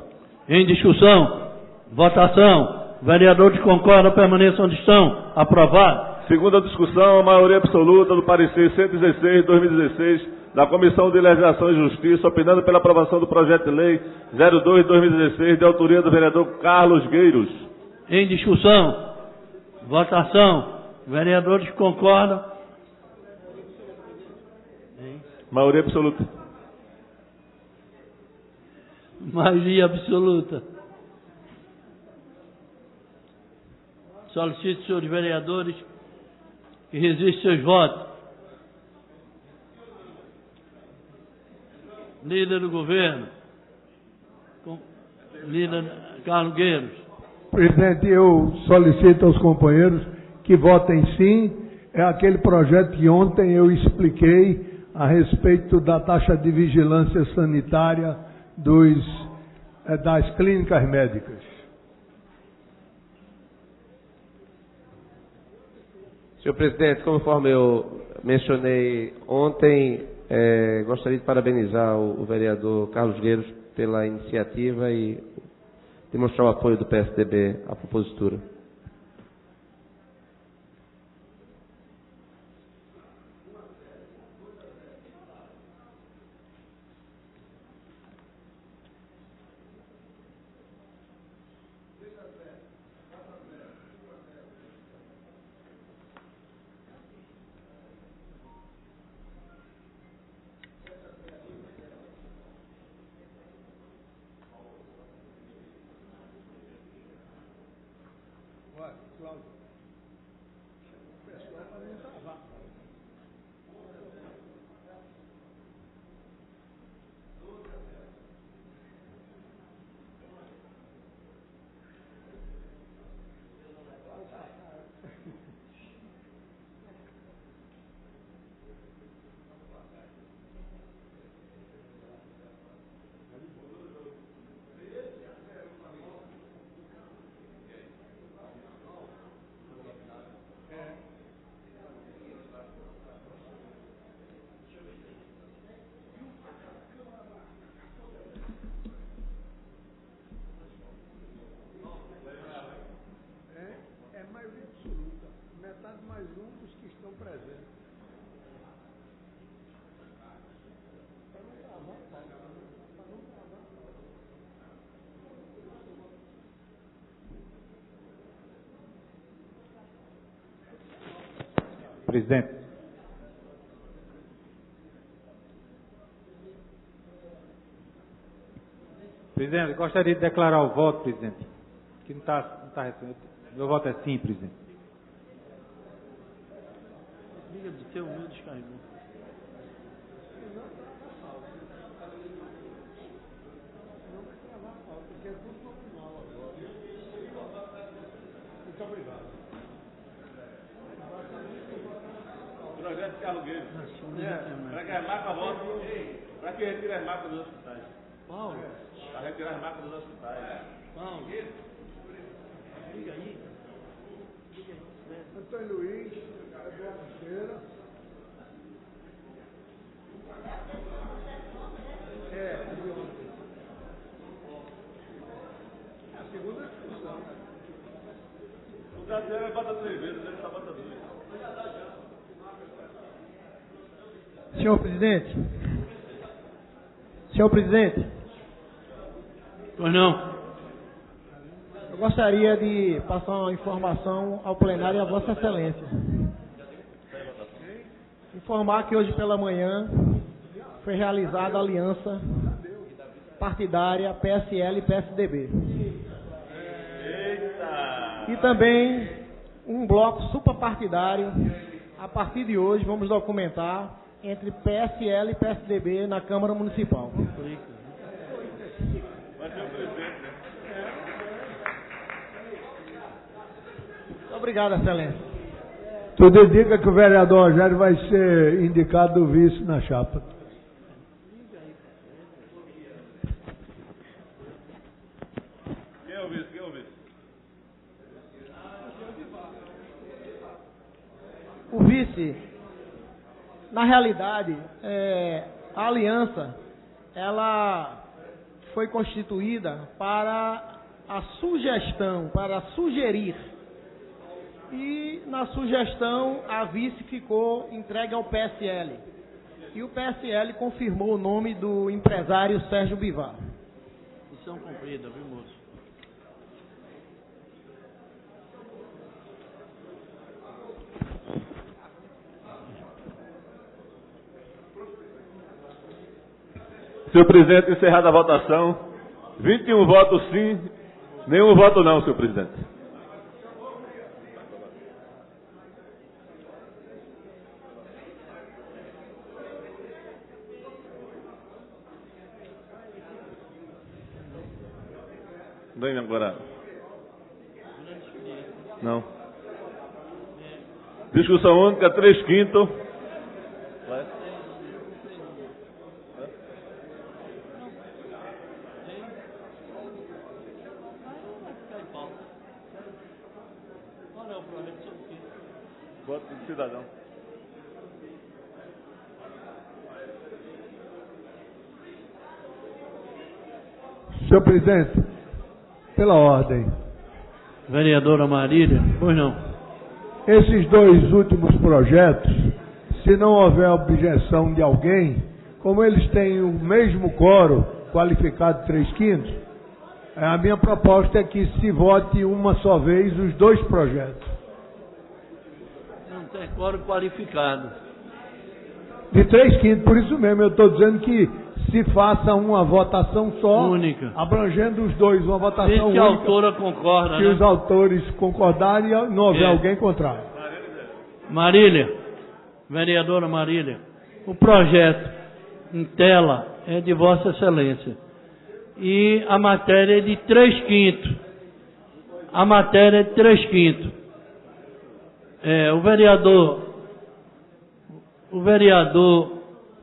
Em discussão, votação. Vereadores concordam, permaneçam onde estão. Aprovado. Segunda discussão, a maioria absoluta do parecer 116 de 2016 da Comissão de Legislação e Justiça, opinando pela aprovação do projeto de lei 02 de 2016, de autoria do vereador Carlos Gueiros. Em discussão, votação. Vereadores concordam. Maioria absoluta. Maioria absoluta. Solicito, senhores vereadores, que resistam seus votos. Líder do governo, líder Carlos Gueiros. Presidente, eu solicito aos companheiros que votem sim. É aquele projeto que ontem eu expliquei a respeito da taxa de vigilância sanitária das clínicas médicas. Senhor presidente, conforme eu mencionei ontem, gostaria de parabenizar o vereador Carlos Gueiros pela iniciativa e demonstrar o apoio do PSDB à propositura. Maioria absoluta, metade mais um dos que estão presentes. Presidente. Presidente, gostaria de declarar o voto, presidente. Que não está recebendo. Meu voto é sim, presidente. Liga do teu, meu descarregou. Muito obrigado. Projeto Carlos Gueiros. Para que as marcas voltem. Para que retire as marcas dos hospitais. Paulo. Para retirar as marcas dos hospitais. Paulo. Liga aí. Antônio Luiz, Eduardo Teixeira. A segunda discussão. O Tatiana bota 3 vezes, ele só bota 2. Senhor presidente, Pois não. eu gostaria de passar uma informação ao plenário e a Vossa Excelência. Informar que hoje pela manhã foi realizada a aliança partidária PSL e PSDB. E também um bloco suprapartidário. A partir de hoje vamos documentar entre PSL e PSDB na Câmara Municipal. Muito obrigado, Excelência. Tudo indica que o vereador Rogério vai ser indicado vice na chapa. Quem é o vice? Quem é o vice? O vice, na realidade, a aliança, ela foi constituída para a sugestão, para sugerir. E na sugestão a vice ficou entregue ao PSL. E o PSL confirmou o nome do empresário Sérgio Bivar. Missão cumprida, viu, moço? Senhor presidente, encerrada a votação. 21 votos sim, nenhum voto não, senhor presidente. Vem agora. Não. Discussão única, 3/5. Voto do cidadão. Senhor presidente, pela ordem. Vereadora Marília, pois não. Esses dois últimos projetos, se não houver objeção de alguém, como eles têm o mesmo quórum qualificado 3/5, a minha proposta é que se vote uma só vez os dois projetos. Não tem quórum qualificado. De 3/5, por isso mesmo eu estou dizendo que se faça uma votação só, única, abrangendo os dois, uma votação única. única. Se a autora concorda, se né? os autores concordarem e não houver alguém contrário. Marília, vereadora Marília, o projeto em tela é de Vossa Excelência e a matéria é de 3/5. A matéria é de 3/5. O vereador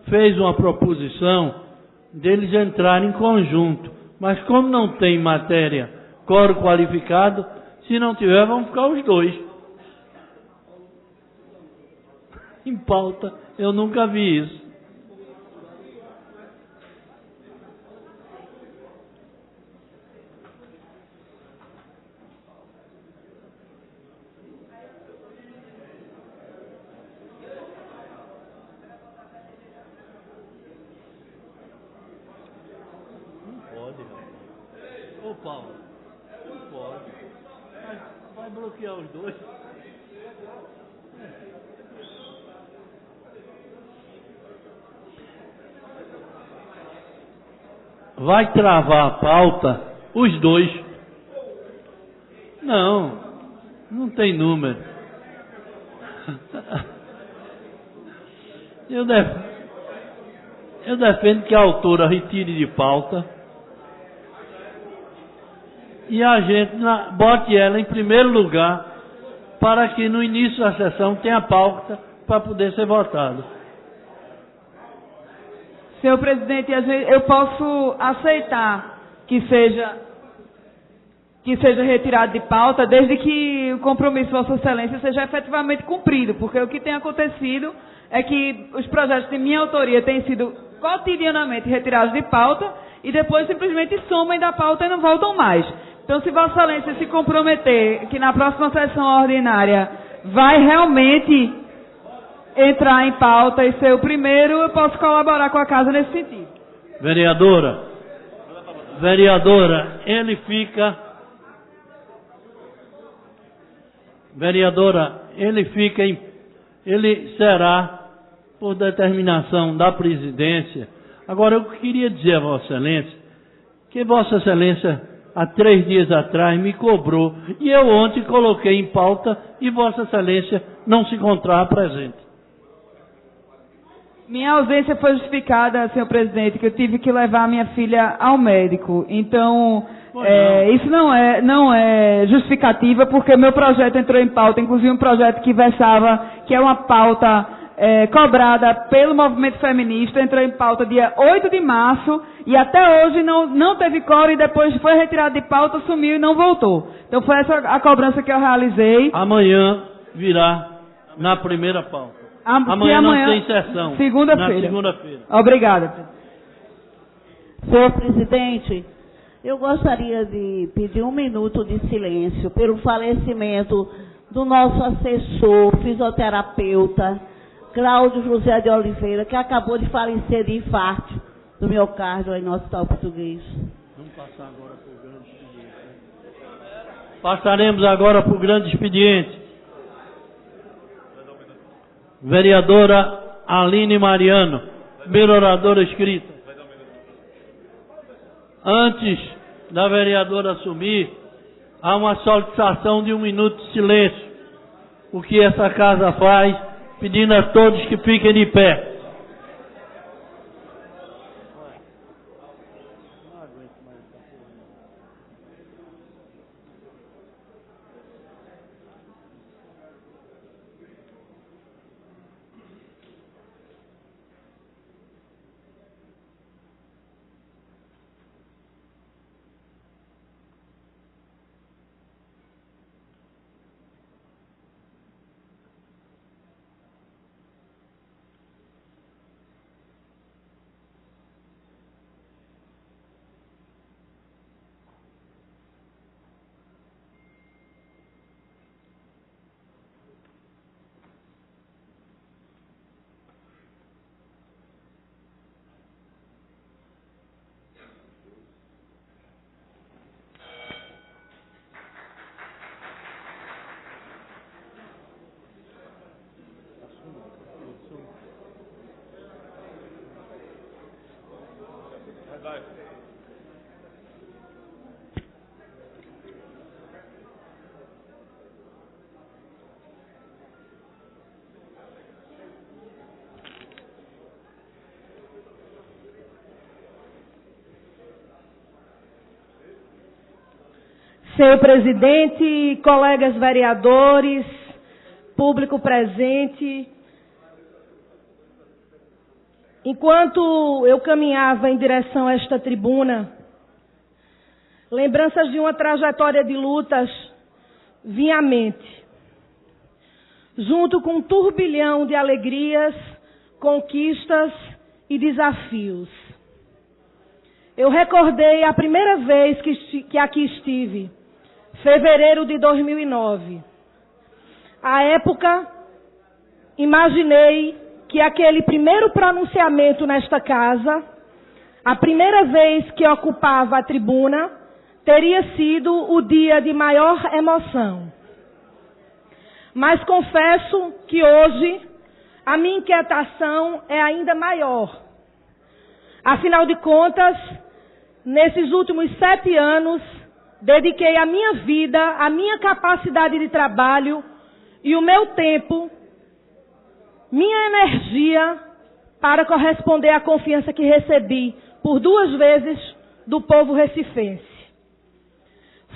fez uma proposição deles entrarem em conjunto, mas como não tem matéria quórum qualificado, se não tiver, vão ficar os dois em pauta. Eu nunca vi isso. Ô Paulo, não pode. Vai bloquear os dois. Vai travar a pauta os dois. Não tem número. Eu defendo que a autora retire de pauta e a gente bote ela em primeiro lugar para que no início da sessão tenha pauta para poder ser votado. Senhor presidente, eu posso aceitar que seja retirado de pauta, desde que o compromisso de Vossa Excelência seja efetivamente cumprido, porque o que tem acontecido é que os projetos de minha autoria têm sido cotidianamente retirados de pauta e depois simplesmente somem da pauta e não voltam mais. Então, se Vossa Excelência se comprometer que na próxima sessão ordinária vai realmente entrar em pauta e ser o primeiro, eu posso colaborar com a casa nesse sentido. Vereadora, ele fica... Vereadora, ele será por determinação da presidência. Agora, eu queria dizer a Vossa Excelência que Vossa Excelência, há 3 dias atrás, me cobrou e eu ontem coloquei em pauta e Vossa Excelência não se encontrava presente. Minha ausência foi justificada, senhor presidente, que eu tive que levar minha filha ao médico. Então, isso não é justificativa, porque meu projeto entrou em pauta, inclusive um projeto que versava, que é uma pauta cobrada pelo movimento feminista, entrou em pauta dia 8 de março, e até hoje não teve quórum, e depois foi retirado de pauta, sumiu e não voltou. Então foi essa a cobrança que eu realizei. Amanhã virá na primeira pauta. Amanhã não tem sessão. Segunda-feira. Na segunda-feira. Obrigada. Senhor presidente, eu gostaria de pedir 1 minuto de silêncio pelo falecimento do nosso assessor, fisioterapeuta, Cláudio José de Oliveira, que acabou de falecer de infarto do miocárdio aí no Hospital Português. Vamos passar agora para o grande expediente. Passaremos agora para o grande expediente. Vereadora Aline Mariano, primeira oradora escrita. Antes da vereadora assumir, há uma solicitação de 1 minuto de silêncio. O que essa casa faz, pedindo a todos que fiquem de pé. Senhor presidente, colegas vereadores, público presente, enquanto eu caminhava em direção a esta tribuna, lembranças de uma trajetória de lutas vinham à mente, junto com um turbilhão de alegrias, conquistas e desafios. Eu recordei a primeira vez que aqui estive, fevereiro de 2009. À época, imaginei que aquele primeiro pronunciamento nesta casa, a primeira vez que ocupava a tribuna, teria sido o dia de maior emoção. Mas confesso que hoje a minha inquietação é ainda maior. Afinal de contas, nesses últimos 7 anos, dediquei a minha vida, a minha capacidade de trabalho e o meu tempo, minha energia, para corresponder à confiança que recebi por 2 vezes do povo recifense.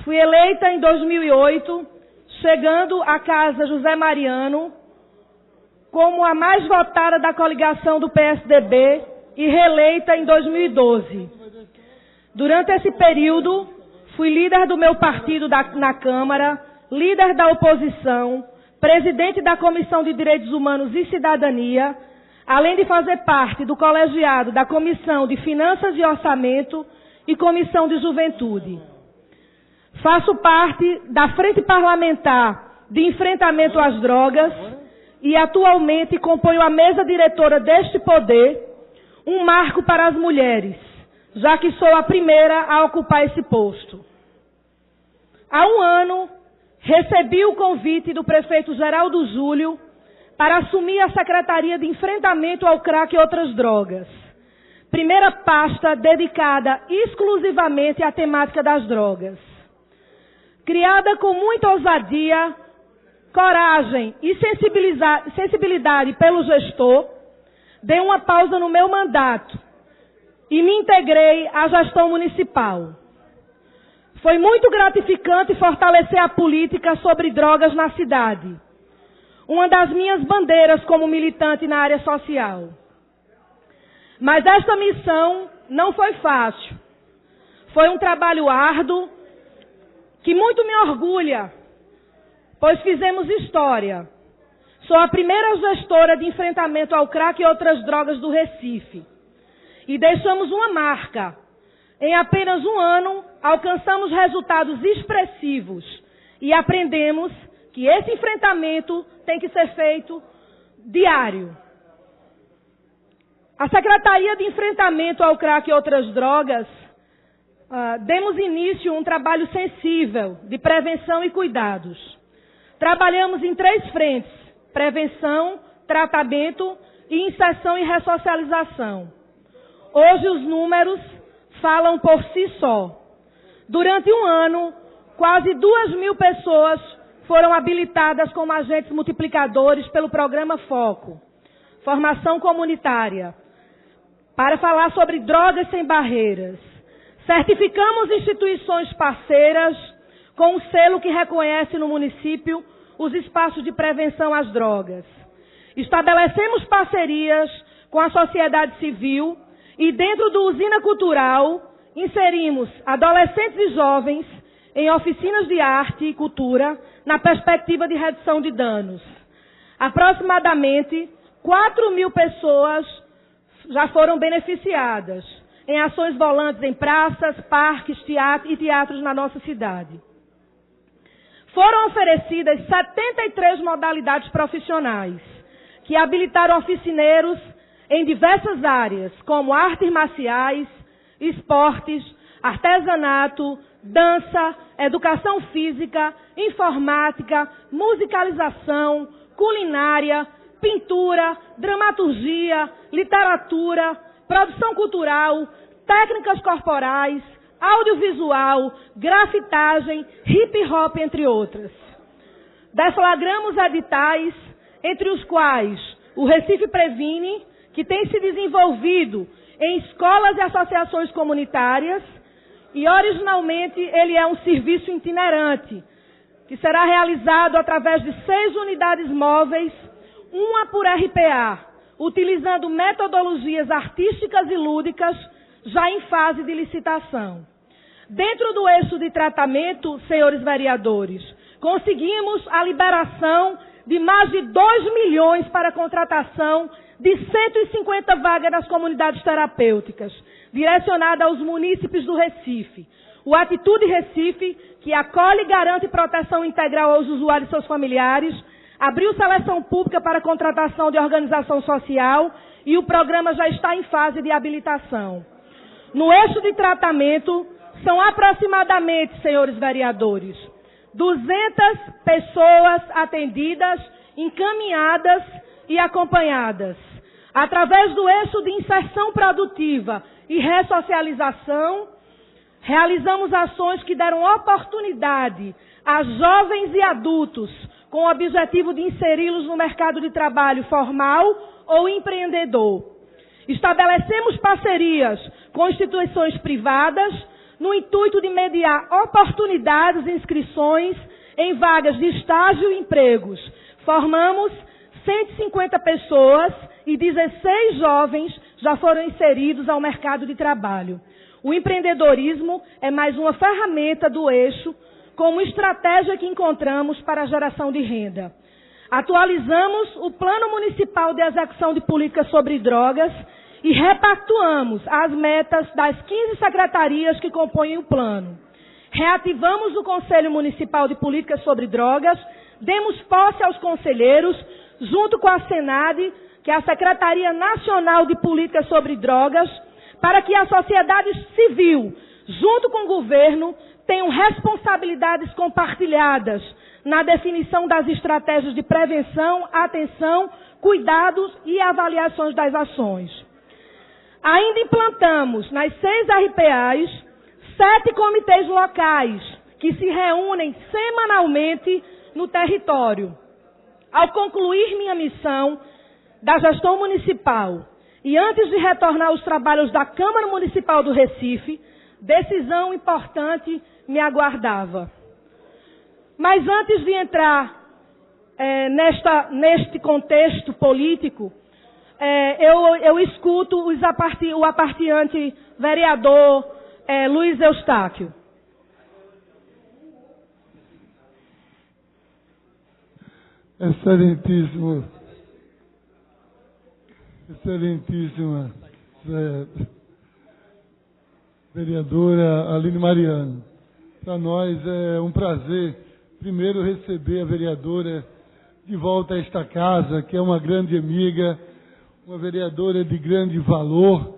Fui eleita em 2008, chegando à Casa José Mariano, como a mais votada da coligação do PSDB e reeleita em 2012. Durante esse período, fui líder do meu partido na Câmara, líder da oposição, presidente da Comissão de Direitos Humanos e Cidadania, além de fazer parte do colegiado da Comissão de Finanças e Orçamento e Comissão de Juventude. Faço parte da Frente Parlamentar de Enfrentamento às Drogas e atualmente componho a mesa diretora deste poder, um marco para as mulheres, já que sou a primeira a ocupar esse posto. Há um ano, recebi o convite do prefeito Geraldo Júlio para assumir a Secretaria de Enfrentamento ao Crack e Outras Drogas, primeira pasta dedicada exclusivamente à temática das drogas. Criada com muita ousadia, coragem e sensibilidade pelo gestor, dei uma pausa no meu mandato e me integrei à gestão municipal. Foi muito gratificante fortalecer a política sobre drogas na cidade, uma das minhas bandeiras como militante na área social. Mas esta missão não foi fácil. Foi um trabalho árduo que muito me orgulha, pois fizemos história. Sou a primeira gestora de enfrentamento ao crack e outras drogas do Recife. E deixamos uma marca. Em apenas um ano, alcançamos resultados expressivos e aprendemos que esse enfrentamento tem que ser feito diário. A Secretaria de Enfrentamento ao Crack e Outras Drogas, demos início a um trabalho sensível de prevenção e cuidados. Trabalhamos em 3 frentes: prevenção, tratamento e inserção e ressocialização. Hoje os números falam por si só. Durante um ano, quase 2.000 pessoas foram habilitadas como agentes multiplicadores pelo programa Foco, Formação Comunitária, para falar sobre drogas sem barreiras. Certificamos instituições parceiras com um selo que reconhece no município os espaços de prevenção às drogas. Estabelecemos parcerias com a sociedade civil e dentro do Usina Cultural inserimos adolescentes e jovens em oficinas de arte e cultura na perspectiva de redução de danos. Aproximadamente 4.000 pessoas já foram beneficiadas em ações volantes em praças, parques, teatros na nossa cidade. Foram oferecidas 73 modalidades profissionais, que habilitaram oficineiros em diversas áreas, como artes marciais, esportes, artesanato, dança, educação física, informática, musicalização, culinária, pintura, dramaturgia, literatura, produção cultural, técnicas corporais, audiovisual, grafitagem, hip-hop, entre outras. Deflagramos editais, entre os quais o Recife Previne, que tem se desenvolvido em escolas e associações comunitárias, e originalmente ele é um serviço itinerante, que será realizado através de 6 unidades móveis, uma por RPA, utilizando metodologias artísticas e lúdicas, já em fase de licitação. Dentro do eixo de tratamento, senhores vereadores, conseguimos a liberação de mais de 2 milhões para a contratação de 150 vagas nas comunidades terapêuticas, direcionada aos munícipes do Recife. O Atitude Recife, que acolhe e garante proteção integral aos usuários e seus familiares, abriu seleção pública para contratação de organização social e o programa já está em fase de habilitação. No eixo de tratamento, são aproximadamente, senhores vereadores, 200 pessoas atendidas, encaminhadas e acompanhadas. Através do eixo de inserção produtiva e ressocialização, realizamos ações que deram oportunidade a jovens e adultos com o objetivo de inseri-los no mercado de trabalho formal ou empreendedor. Estabelecemos parcerias com instituições privadas no intuito de mediar oportunidades e inscrições em vagas de estágio e empregos. Formamos 150 pessoas e 16 jovens já foram inseridos ao mercado de trabalho. O empreendedorismo é mais uma ferramenta do eixo como estratégia que encontramos para a geração de renda. Atualizamos o Plano Municipal de Execução de Políticas sobre Drogas e repactuamos as metas das 15 secretarias que compõem o plano. Reativamos o Conselho Municipal de Políticas sobre Drogas, demos posse aos conselheiros, junto com a Senade, que é a Secretaria Nacional de Políticas sobre Drogas, para que a sociedade civil, junto com o governo, tenham responsabilidades compartilhadas na definição das estratégias de prevenção, atenção, cuidados e avaliações das ações. Ainda implantamos nas 6 RPAs 7 comitês locais que se reúnem semanalmente no território. Ao concluir minha missão da gestão municipal e antes de retornar aos trabalhos da Câmara Municipal do Recife, decisão importante me aguardava. Mas antes de entrar neste contexto político, eu escuto o apartiante vereador Luiz Eustáquio. Excelentíssima vereadora Aline Mariano, para nós é um prazer, primeiro, receber a vereadora de volta a esta casa, que é uma grande amiga, uma vereadora de grande valor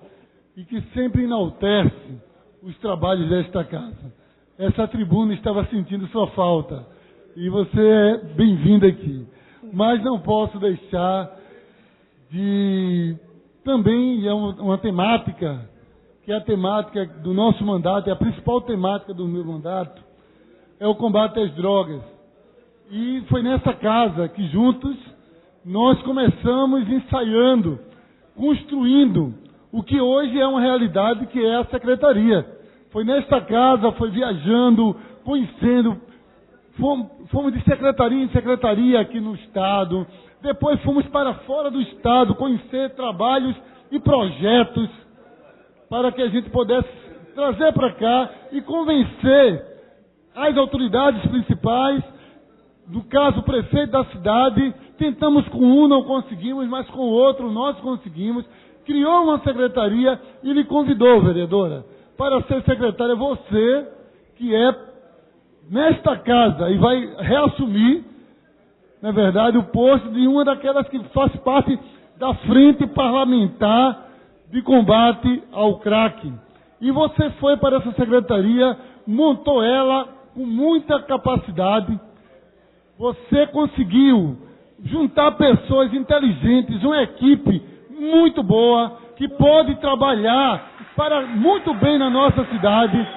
e que sempre enaltece os trabalhos desta casa. Essa tribuna estava sentindo sua falta e você é bem-vinda aqui. Mas não posso deixar de... Também é uma temática, que é a temática do nosso mandato, é a principal temática do meu mandato, é o combate às drogas. E foi nessa casa que juntos nós começamos ensaiando, construindo o que hoje é uma realidade, que é a secretaria. Foi nesta casa, foi viajando, conhecendo, fomos de secretaria em secretaria aqui no Estado, depois fomos para fora do Estado, conhecer trabalhos e projetos para que a gente pudesse trazer para cá e convencer as autoridades principais, no caso o prefeito da cidade. Tentamos com um, não conseguimos, mas com o outro nós conseguimos. Criou uma secretaria e lhe convidou, vereadora, para ser secretária. Você, que é nesta casa e vai reassumir, na verdade, o posto de uma daquelas que faz parte da frente parlamentar de combate ao crack. E você foi para essa secretaria, montou ela com muita capacidade. Você conseguiu juntar pessoas inteligentes, uma equipe muito boa, que pode trabalhar muito bem na nossa cidade.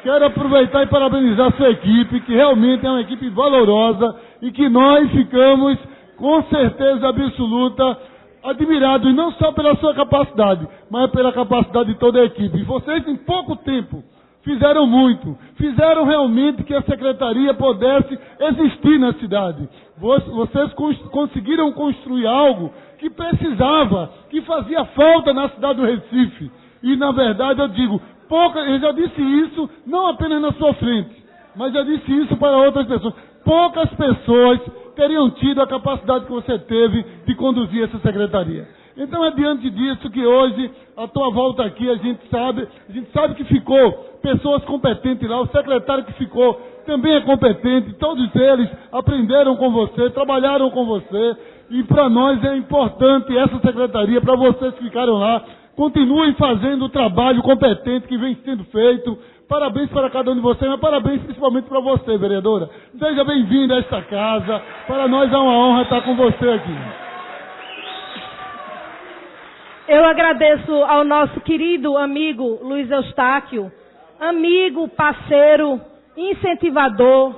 Quero aproveitar e parabenizar a sua equipe, que realmente é uma equipe valorosa e que nós ficamos, com certeza absoluta, admirados não só pela sua capacidade, mas pela capacidade de toda a equipe. E vocês, em pouco tempo, fizeram muito. Fizeram realmente que a secretaria pudesse existir na cidade. Vocês conseguiram construir algo que precisava, que fazia falta na cidade do Recife. E, na verdade, eu digo, eu já disse isso, não apenas na sua frente, mas já disse isso para outras pessoas. Poucas pessoas teriam tido a capacidade que você teve de conduzir essa secretaria. Então é diante disso que hoje, a tua volta aqui, a gente sabe que ficou pessoas competentes lá, o secretário que ficou também é competente, todos eles aprenderam com você, trabalharam com você, e para nós é importante essa secretaria, para vocês que ficaram lá, continuem fazendo o trabalho competente que vem sendo feito. Parabéns para cada um de vocês, mas parabéns principalmente para você, vereadora. Seja bem-vinda a esta casa, para nós é uma honra estar com você aqui. Eu agradeço ao nosso querido amigo Luiz Eustáquio, amigo, parceiro, incentivador,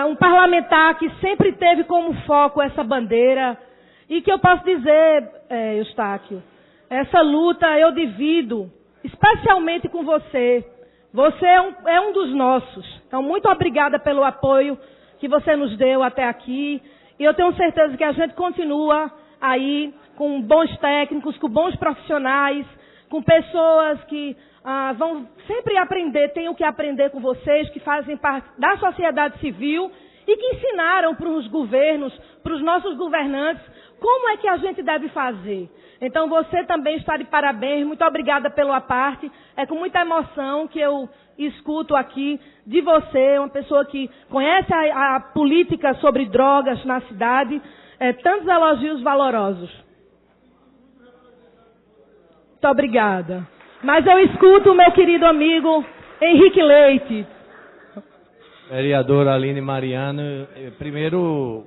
um parlamentar que sempre teve como foco essa bandeira, e que eu posso dizer, Eustáquio, essa luta eu divido especialmente com você. Você é um dos nossos. Então, muito obrigada pelo apoio que você nos deu até aqui, e eu tenho certeza que a gente continua aí com bons técnicos, com bons profissionais, com pessoas que vão sempre aprender, têm o que aprender com vocês, que fazem parte da sociedade civil e que ensinaram para os governos, para os nossos governantes, como é que a gente deve fazer. Então você também está de parabéns, muito obrigada pela parte. É com muita emoção que eu escuto aqui de você, uma pessoa que conhece a política sobre drogas na cidade, tantos elogios valorosos. Muito obrigada. Mas eu escuto o meu querido amigo Henrique Leite. Vereadora Aline Mariano, primeiro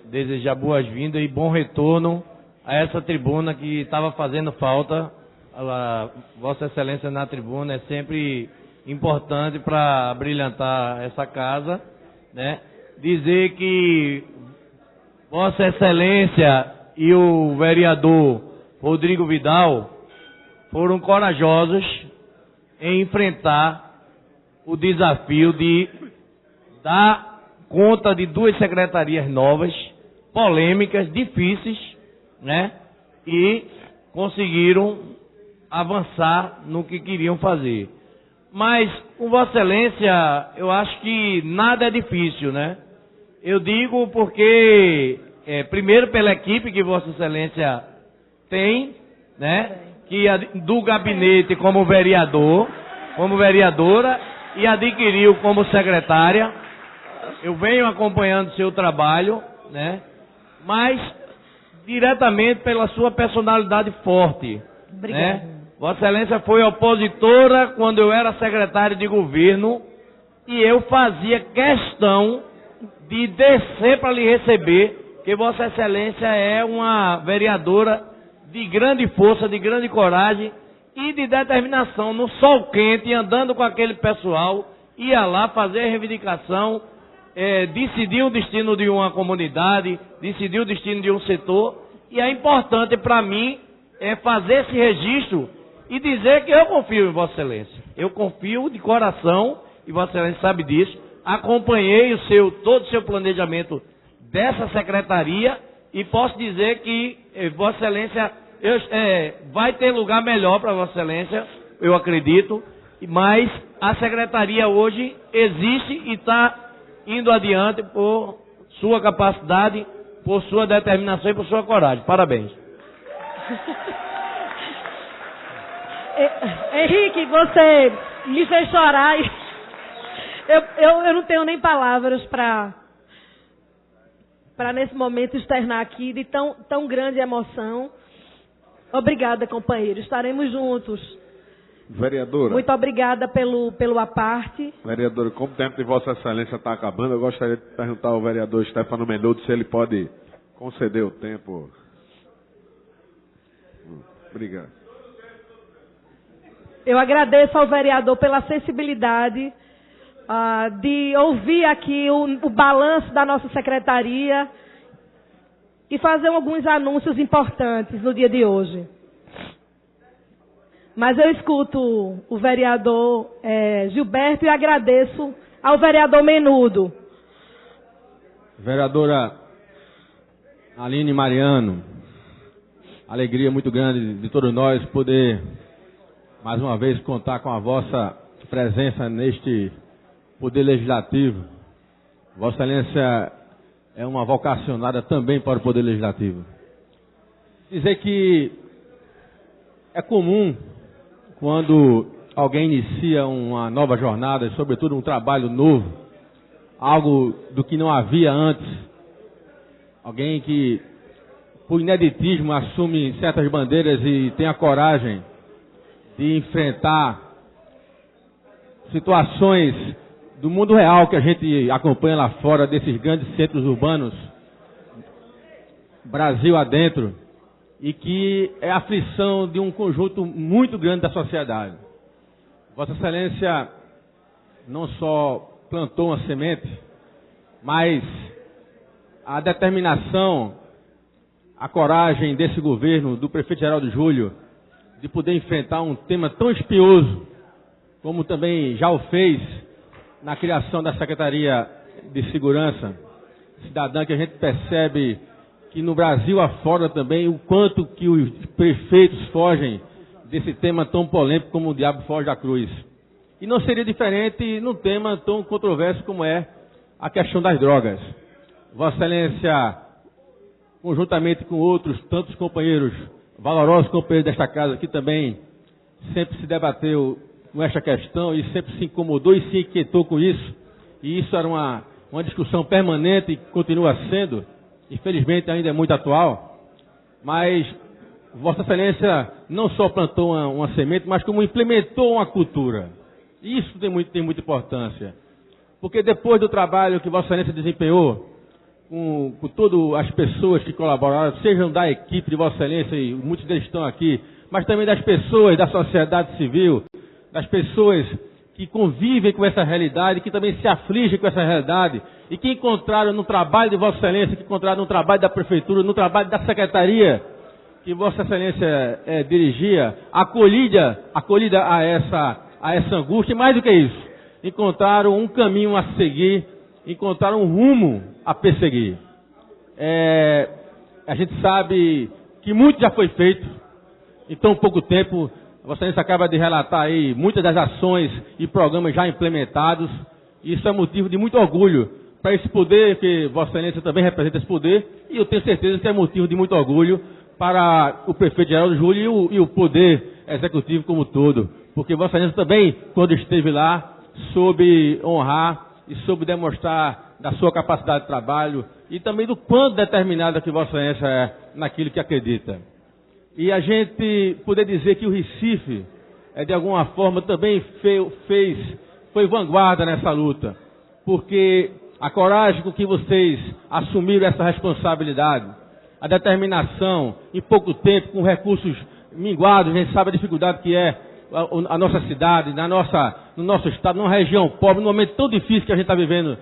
desejar boas-vindas e bom retorno a essa tribuna que estava fazendo falta. Vossa Excelência na tribuna é sempre importante para brilhantar essa casa, né? Dizer que Vossa Excelência e o vereador Rodrigo Vidal foram corajosos em enfrentar o desafio de dar conta de 2 secretarias novas, polêmicas, difíceis, né? E conseguiram avançar no que queriam fazer. Mas, com Vossa Excelência, eu acho que nada é difícil, né? Eu digo porque, primeiro pela equipe que Vossa Excelência tem, né? Que do gabinete como vereadora, e adquiriu como secretária. Eu venho acompanhando seu trabalho, né? Mas diretamente pela sua personalidade forte. Obrigada. Né? Vossa Excelência foi opositora quando eu era secretário de governo, e eu fazia questão de descer para lhe receber, porque Vossa Excelência é uma vereadora de grande força, de grande coragem e de determinação, no sol quente, andando com aquele pessoal, ia lá fazer a reivindicação, decidir o destino de uma comunidade, decidir o destino de um setor, e é importante para mim fazer esse registro e dizer que eu confio em Vossa Excelência. Eu confio de coração, e Vossa Excelência sabe disso. Acompanhei todo o seu planejamento dessa secretaria, e posso dizer que Vossa Excelência vai ter lugar melhor para Vossa Excelência, eu acredito, mas a secretaria hoje existe e está indo adiante por sua capacidade, por sua determinação e por sua coragem. Parabéns. Henrique, você me fez chorar. Eu não tenho nem palavras para nesse momento externar aqui de tão grande emoção. Obrigada, companheiro. Estaremos juntos. Vereadora. Muito obrigada pelo aparte. Vereadora, como o tempo de Vossa Excelência está acabando, eu gostaria de perguntar ao vereador Stefano Menudo se ele pode conceder o tempo. Obrigado. Eu agradeço ao vereador pela sensibilidade de ouvir aqui o balanço da nossa secretaria e fazer alguns anúncios importantes no dia de hoje. mas eu escuto o vereador Gilberto e agradeço ao vereador Menudo. Vereadora Aline Mariano, alegria muito grande de todos nós poder, mais uma vez, contar com a vossa presença neste Poder Legislativo. Vossa Excelência é uma vocacionada também para o Poder Legislativo. Dizer que é comum, quando alguém inicia uma nova jornada, sobretudo um trabalho novo, algo do que não havia antes, alguém que, por ineditismo, assume certas bandeiras e tem a coragem de enfrentar situações do mundo real que a gente acompanha lá fora, desses grandes centros urbanos, Brasil adentro, e que é a aflição de um conjunto muito grande da sociedade. Vossa Excelência não só plantou uma semente, mas a determinação, a coragem desse governo, do prefeito Geraldo Júlio, de poder enfrentar um tema tão espinhoso, como também já o fez na criação da Secretaria de Segurança Cidadã, que a gente percebe que no Brasil afora também o quanto que os prefeitos fogem desse tema tão polêmico como o diabo foge da cruz. E não seria diferente num tema tão controverso como é a questão das drogas. Vossa Excelência, conjuntamente com outros tantos companheiros, valorosos companheiros desta casa, que também sempre se debateu com esta questão e sempre se incomodou e se inquietou com isso. E isso era uma discussão permanente e continua sendo, infelizmente ainda é muito atual. Mas Vossa Excelência não só plantou uma semente, mas como implementou uma cultura. E isso tem muita importância. Porque depois do trabalho que Vossa Excelência desempenhou, com todas as pessoas que colaboraram, sejam da equipe de Vossa Excelência, e muitos deles estão aqui, mas também das pessoas da sociedade civil, das pessoas que convivem com essa realidade, que também se afligem com essa realidade, e que encontraram no trabalho de Vossa Excelência, que encontraram no trabalho da Prefeitura, no trabalho da Secretaria, que Vossa Excelência dirigia, acolhida a essa angústia, e mais do que isso, encontraram um caminho a seguir, encontraram um rumo a perseguir. A gente sabe que muito já foi feito em tão pouco tempo. Vossa Excelência acaba de relatar aí muitas das ações e programas já implementados. Isso é motivo de muito orgulho para esse poder, que Vossa Excelência também representa esse poder, e eu tenho certeza que é motivo de muito orgulho para o prefeito Geraldo Júlio e o poder executivo como um todo. Porque Vossa Excelência também, quando esteve lá, soube honrar e soube demonstrar da sua capacidade de trabalho e também do quanto determinada que Vossa Excelência é naquilo que acredita. E a gente poder dizer que o Recife, de alguma forma, também foi vanguarda nessa luta, porque a coragem com que vocês assumiram essa responsabilidade, a determinação, em pouco tempo, com recursos minguados, a gente sabe a dificuldade que é a nossa cidade, no nosso estado, numa região pobre, num momento tão difícil que a gente está vivendo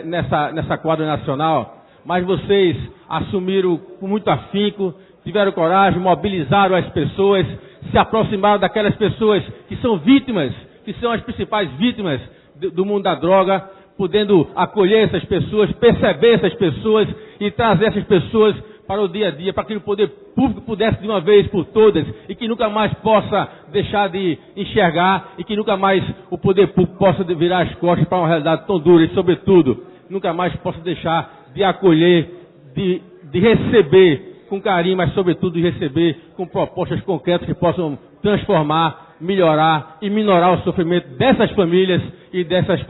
nessa quadra nacional, mas vocês assumiram com muito afinco, tiveram coragem, mobilizaram as pessoas, se aproximaram daquelas pessoas que são vítimas, que são as principais vítimas do mundo da droga, podendo acolher essas pessoas, perceber essas pessoas e trazer essas pessoas para o dia a dia, para que o poder público pudesse de uma vez por todas e que nunca mais possa deixar de enxergar e que nunca mais o poder público possa virar as costas para uma realidade tão dura e, sobretudo, nunca mais possa deixar de acolher, de receber com carinho, mas, sobretudo, de receber com propostas concretas que possam transformar, melhorar e minorar o sofrimento dessas famílias e dessas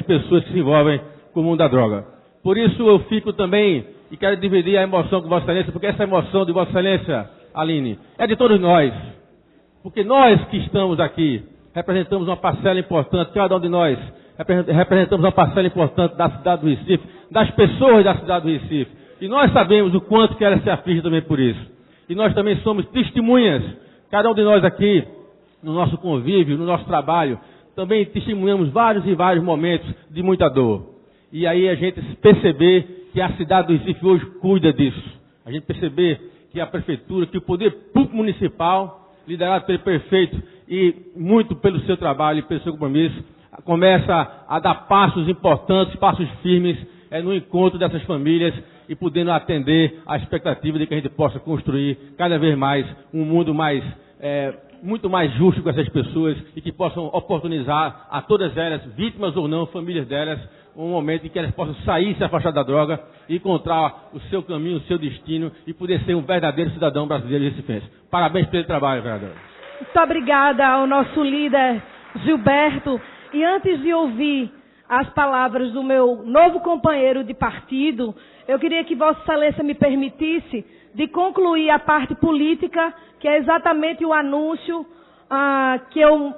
pessoas que se envolvem com o mundo da droga. Por isso eu fico também e quero dividir a emoção com Vossa Excelência, porque essa emoção de Vossa Excelência, Aline, é de todos nós. Porque nós que estamos aqui representamos uma parcela importante, cada um de nós representamos uma parcela importante da cidade do Recife, das pessoas da cidade do Recife. E nós sabemos o quanto que ela se aflige também por isso. E nós também somos testemunhas, cada um de nós aqui, no nosso convívio, no nosso trabalho, também testemunhamos vários e vários momentos de muita dor. E aí a gente perceber que a cidade do Recife hoje cuida disso. A gente perceber que a prefeitura, que o poder público municipal, liderado pelo prefeito e muito pelo seu trabalho e pelo seu compromisso, começa a dar passos importantes, passos firmes no encontro dessas famílias e podendo atender a expectativa de que a gente possa construir cada vez mais um mundo muito mais justo com essas pessoas e que possam oportunizar a todas elas, vítimas ou não, famílias delas, um momento em que elas possam sair, se afastar da droga e encontrar o seu caminho, o seu destino e poder ser um verdadeiro cidadão brasileiro e recifense. Parabéns pelo trabalho, vereador. Muito obrigada ao nosso líder Gilberto. E antes de ouvir as palavras do meu novo companheiro de partido, eu queria que Vossa Excelência me permitisse de concluir a parte política, que é exatamente o anúncio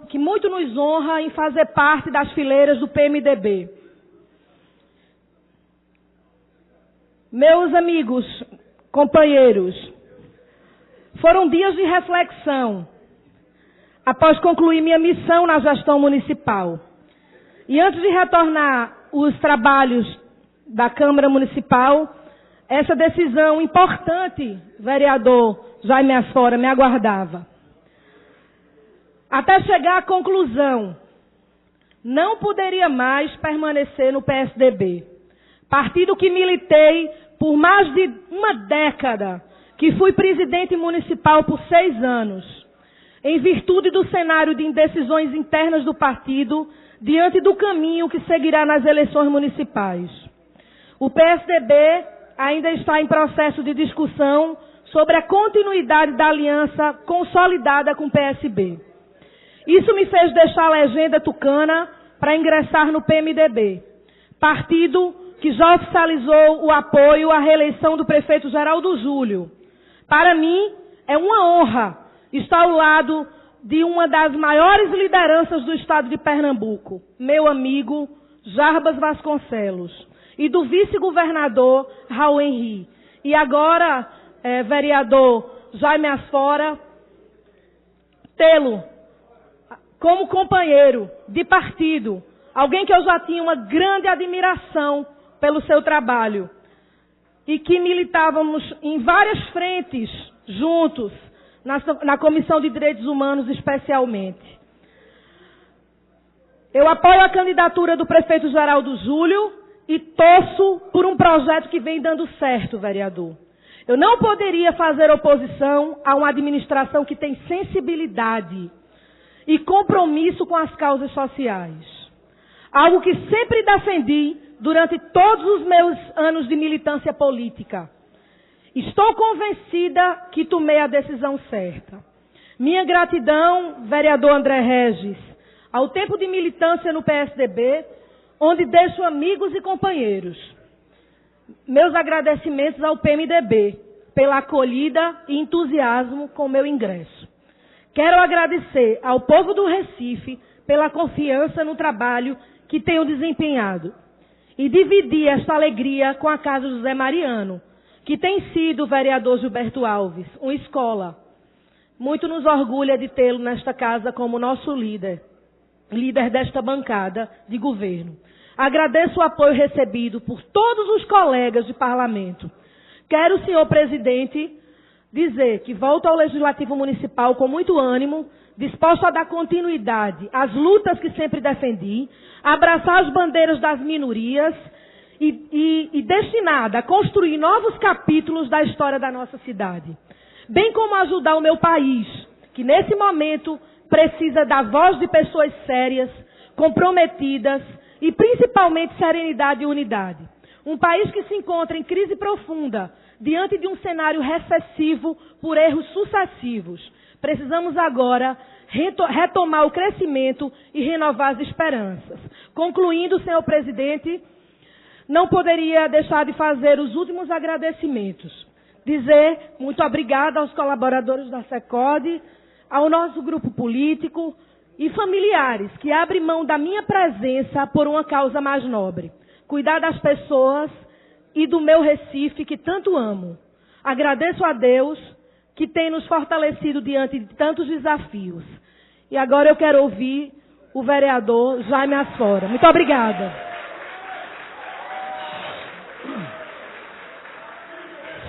que muito nos honra em fazer parte das fileiras do PMDB. Meus amigos, companheiros, foram dias de reflexão após concluir minha missão na gestão municipal. E antes de retornar os trabalhos da Câmara Municipal, essa decisão importante, vereador Jaime Asfora, me aguardava. Até chegar à conclusão, não poderia mais permanecer no PSDB. Partido que militei por mais de uma década, que fui presidente municipal por 6 anos, em virtude do cenário de indecisões internas do partido, diante do caminho que seguirá nas eleições municipais. O PSDB ainda está em processo de discussão sobre a continuidade da aliança consolidada com o PSB. Isso me fez deixar a legenda tucana para ingressar no PMDB, partido que já oficializou o apoio à reeleição do prefeito Geraldo Júlio. Para mim, é uma honra estar ao lado de uma das maiores lideranças do estado de Pernambuco, meu amigo Jarbas Vasconcelos, e do vice-governador Raul Henri. E agora, vereador Jaime Asfora, tê-lo como companheiro de partido, alguém que eu já tinha uma grande admiração pelo seu trabalho, e que militávamos em várias frentes juntos, na Comissão de Direitos Humanos especialmente. Eu apoio a candidatura do prefeito Geraldo Júlio e torço por um projeto que vem dando certo, vereador. Eu não poderia fazer oposição a uma administração que tem sensibilidade e compromisso com as causas sociais. Algo que sempre defendi durante todos os meus anos de militância política. Estou convencida que tomei a decisão certa. Minha gratidão, vereador André Regis, ao tempo de militância no PSDB, onde deixo amigos e companheiros. Meus agradecimentos ao PMDB pela acolhida e entusiasmo com meu ingresso. Quero agradecer ao povo do Recife pela confiança no trabalho que tenho desempenhado e dividir esta alegria com a Casa José Mariano, que tem sido, vereador Gilberto Alves, uma escola. Muito nos orgulha de tê-lo nesta casa como nosso líder desta bancada de governo. Agradeço o apoio recebido por todos os colegas de parlamento. Quero, senhor presidente, dizer que volto ao Legislativo Municipal com muito ânimo, disposto a dar continuidade às lutas que sempre defendi, abraçar as bandeiras das minorias e destinada a construir novos capítulos da história da nossa cidade. Bem como ajudar o meu país, que nesse momento precisa da voz de pessoas sérias, comprometidas e principalmente serenidade e unidade. Um país que se encontra em crise profunda, diante de um cenário recessivo por erros sucessivos. Precisamos agora retomar o crescimento e renovar as esperanças. Concluindo, senhor presidente, não poderia deixar de fazer os últimos agradecimentos. Dizer muito obrigada aos colaboradores da SECOD, ao nosso grupo político e familiares que abrem mão da minha presença por uma causa mais nobre. Cuidar das pessoas e do meu Recife que tanto amo. Agradeço a Deus que tem nos fortalecido diante de tantos desafios. E agora eu quero ouvir o vereador Jaime Asfora. Muito obrigada.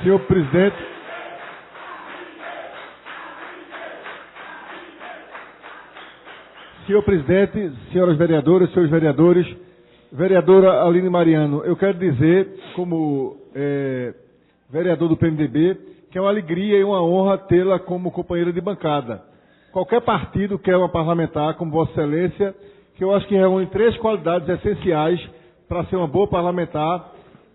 Senhor presidente, Senhor presidente, senhoras vereadoras, senhores vereadores, vereadora Aline Mariano, eu quero dizer, como vereador do PMDB, que é uma alegria e uma honra tê-la como companheira de bancada. Qualquer partido quer uma parlamentar como Vossa Excelência, que eu acho que reúne 3 qualidades essenciais para ser uma boa parlamentar,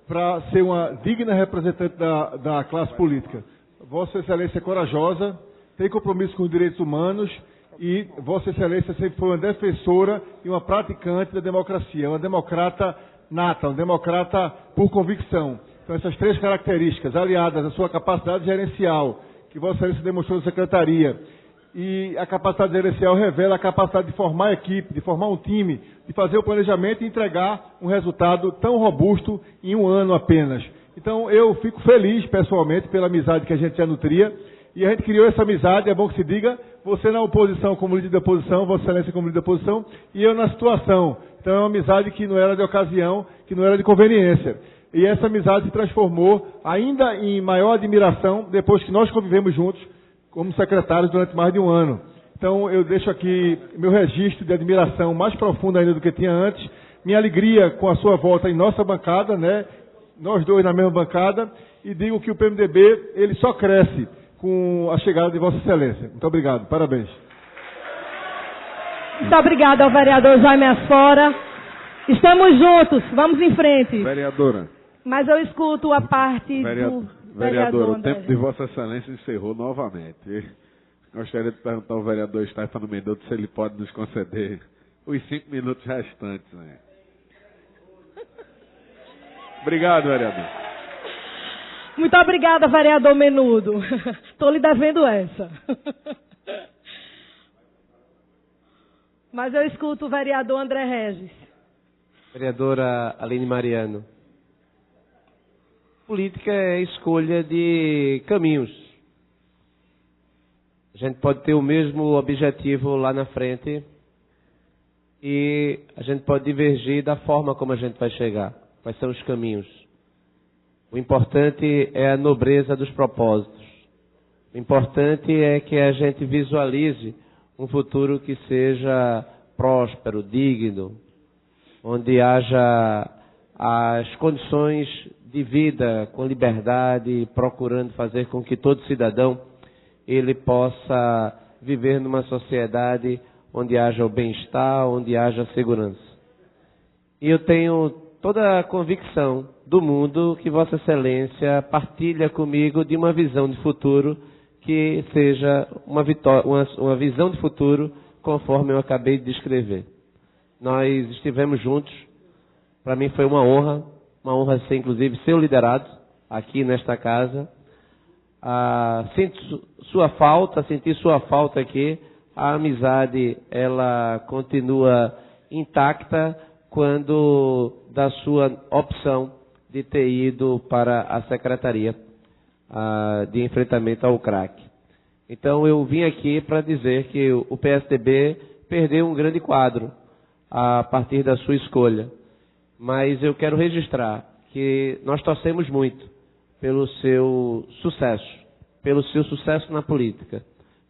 para ser uma digna representante da classe política. Vossa Excelência é corajosa, tem compromisso com os direitos humanos e Vossa Excelência sempre foi uma defensora e uma praticante da democracia, uma democrata nata, um democrata por convicção. Então essas 3 características, aliadas à sua capacidade gerencial, que Vossa Excelência demonstrou na secretaria, e a capacidade gerencial revela a capacidade de formar a equipe, de formar um time, de fazer o planejamento e entregar um resultado tão robusto em 1 ano apenas. Então eu fico feliz pessoalmente pela amizade que a gente já nutria, e a gente criou essa amizade, é bom que se diga, você na oposição como líder da oposição, Vossa Excelência como líder da oposição, e eu na situação. Então é uma amizade que não era de ocasião, que não era de conveniência. E essa amizade se transformou ainda em maior admiração depois que nós convivemos juntos como secretários durante mais de 1 ano. Então eu deixo aqui meu registro de admiração mais profundo ainda do que tinha antes, minha alegria com a sua volta em nossa bancada, né? Nós 2 na mesma bancada, e digo que o PMDB ele só cresce com a chegada de Vossa Excelência. Muito obrigado, parabéns. Muito obrigada ao vereador Jaime Asfora. Estamos juntos, vamos em frente. Vereadora. Mas eu escuto a parte do vereadora, o André. tempo de Vossa Excelência encerrou novamente. Gostaria de perguntar ao vereador Stefano Mendonça se ele pode nos conceder os 5 minutos restantes. Né? Obrigado, vereador. Muito obrigada, vereador Menudo. Estou lhe devendo essa. Mas eu escuto o vereador André Regis. Vereadora Aline Mariano. Política é escolha de caminhos. A gente pode ter o mesmo objetivo lá na frente e a gente pode divergir da forma como a gente vai chegar. Quais são os caminhos? O importante é a nobreza dos propósitos. O importante é que a gente visualize um futuro que seja próspero, digno, onde haja as condições de vida com liberdade, procurando fazer com que todo cidadão ele possa viver numa sociedade onde haja o bem-estar, onde haja segurança. E eu tenho toda a convicção do mundo que Vossa Excelência partilha comigo de uma visão de futuro que seja uma visão de futuro conforme eu acabei de descrever. Nós estivemos juntos, para mim foi uma honra ser inclusive seu liderado aqui nesta casa. Senti sua falta aqui, a amizade ela continua intacta quando da sua opção de ter ido para a Secretaria de Enfrentamento ao Crack. Então eu vim aqui para dizer que o PSDB perdeu um grande quadro a partir da sua escolha. Mas eu quero registrar que nós torcemos muito pelo seu sucesso na política.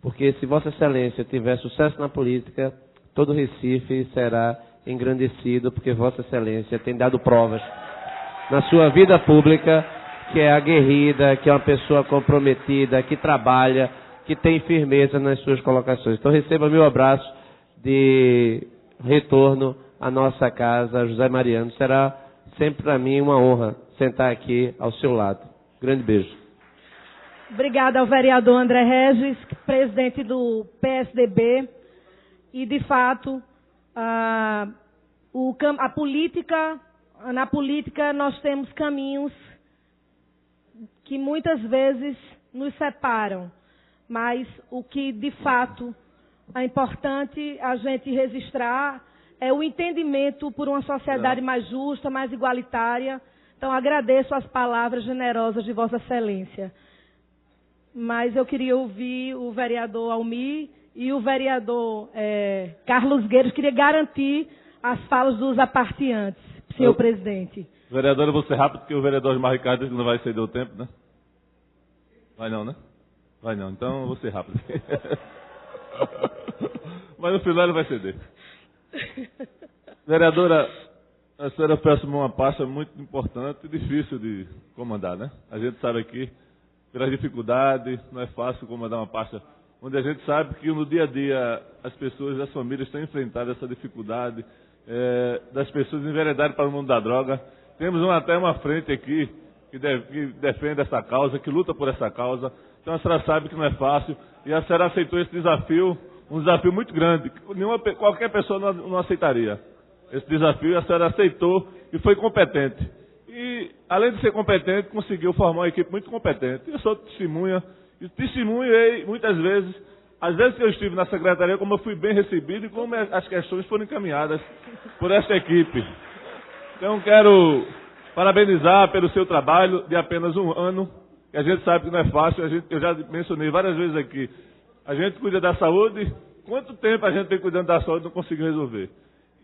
Porque se Vossa Excelência tiver sucesso na política, todo Recife será engrandecido, porque Vossa Excelência tem dado provas na sua vida pública que é aguerrida, que é uma pessoa comprometida, que trabalha, que tem firmeza nas suas colocações. Então receba meu abraço de retorno à nossa casa, José Mariano. Será sempre para mim uma honra sentar aqui ao seu lado. Grande beijo. Obrigada ao vereador André Regis, presidente do PSDB. E, de fato, na política nós temos caminhos que muitas vezes nos separam. Mas o que, de fato, é importante a gente registrar é o entendimento por uma sociedade mais justa, mais igualitária. Então, agradeço as palavras generosas de Vossa Excelência. Mas eu queria ouvir o vereador Almir e o vereador Carlos Gueiros. Queria garantir as falas dos apartiantes, senhor presidente. Vereador, eu vou ser rápido, porque o vereador Osmar Ricardo não vai ceder o tempo, né? Vai não, né? Vai não, então eu vou ser rápido. mas no final ele vai ceder. Vereadora, a senhora assumiu uma pasta muito importante e difícil de comandar, né? A gente sabe aqui, pelas dificuldades, não é fácil comandar uma pasta onde a gente sabe que no dia a dia as pessoas, as famílias estão enfrentando essa dificuldade das pessoas enveredarem para o mundo da droga. Temos até uma frente aqui que defende essa causa, que luta por essa causa. Então a senhora sabe que não é fácil e a senhora aceitou esse desafio, um desafio muito grande, que qualquer pessoa não aceitaria. Esse desafio a senhora aceitou e foi competente. E, além de ser competente, conseguiu formar uma equipe muito competente. Eu sou testemunha, e testemunhei muitas vezes, às vezes que eu estive na secretaria, como eu fui bem recebido e como as questões foram encaminhadas por esta equipe. Então, quero parabenizar pelo seu trabalho de apenas um ano, que a gente sabe que não é fácil, eu já mencionei várias vezes aqui, a gente cuida da saúde, quanto tempo a gente tem cuidando da saúde e não conseguiu resolver?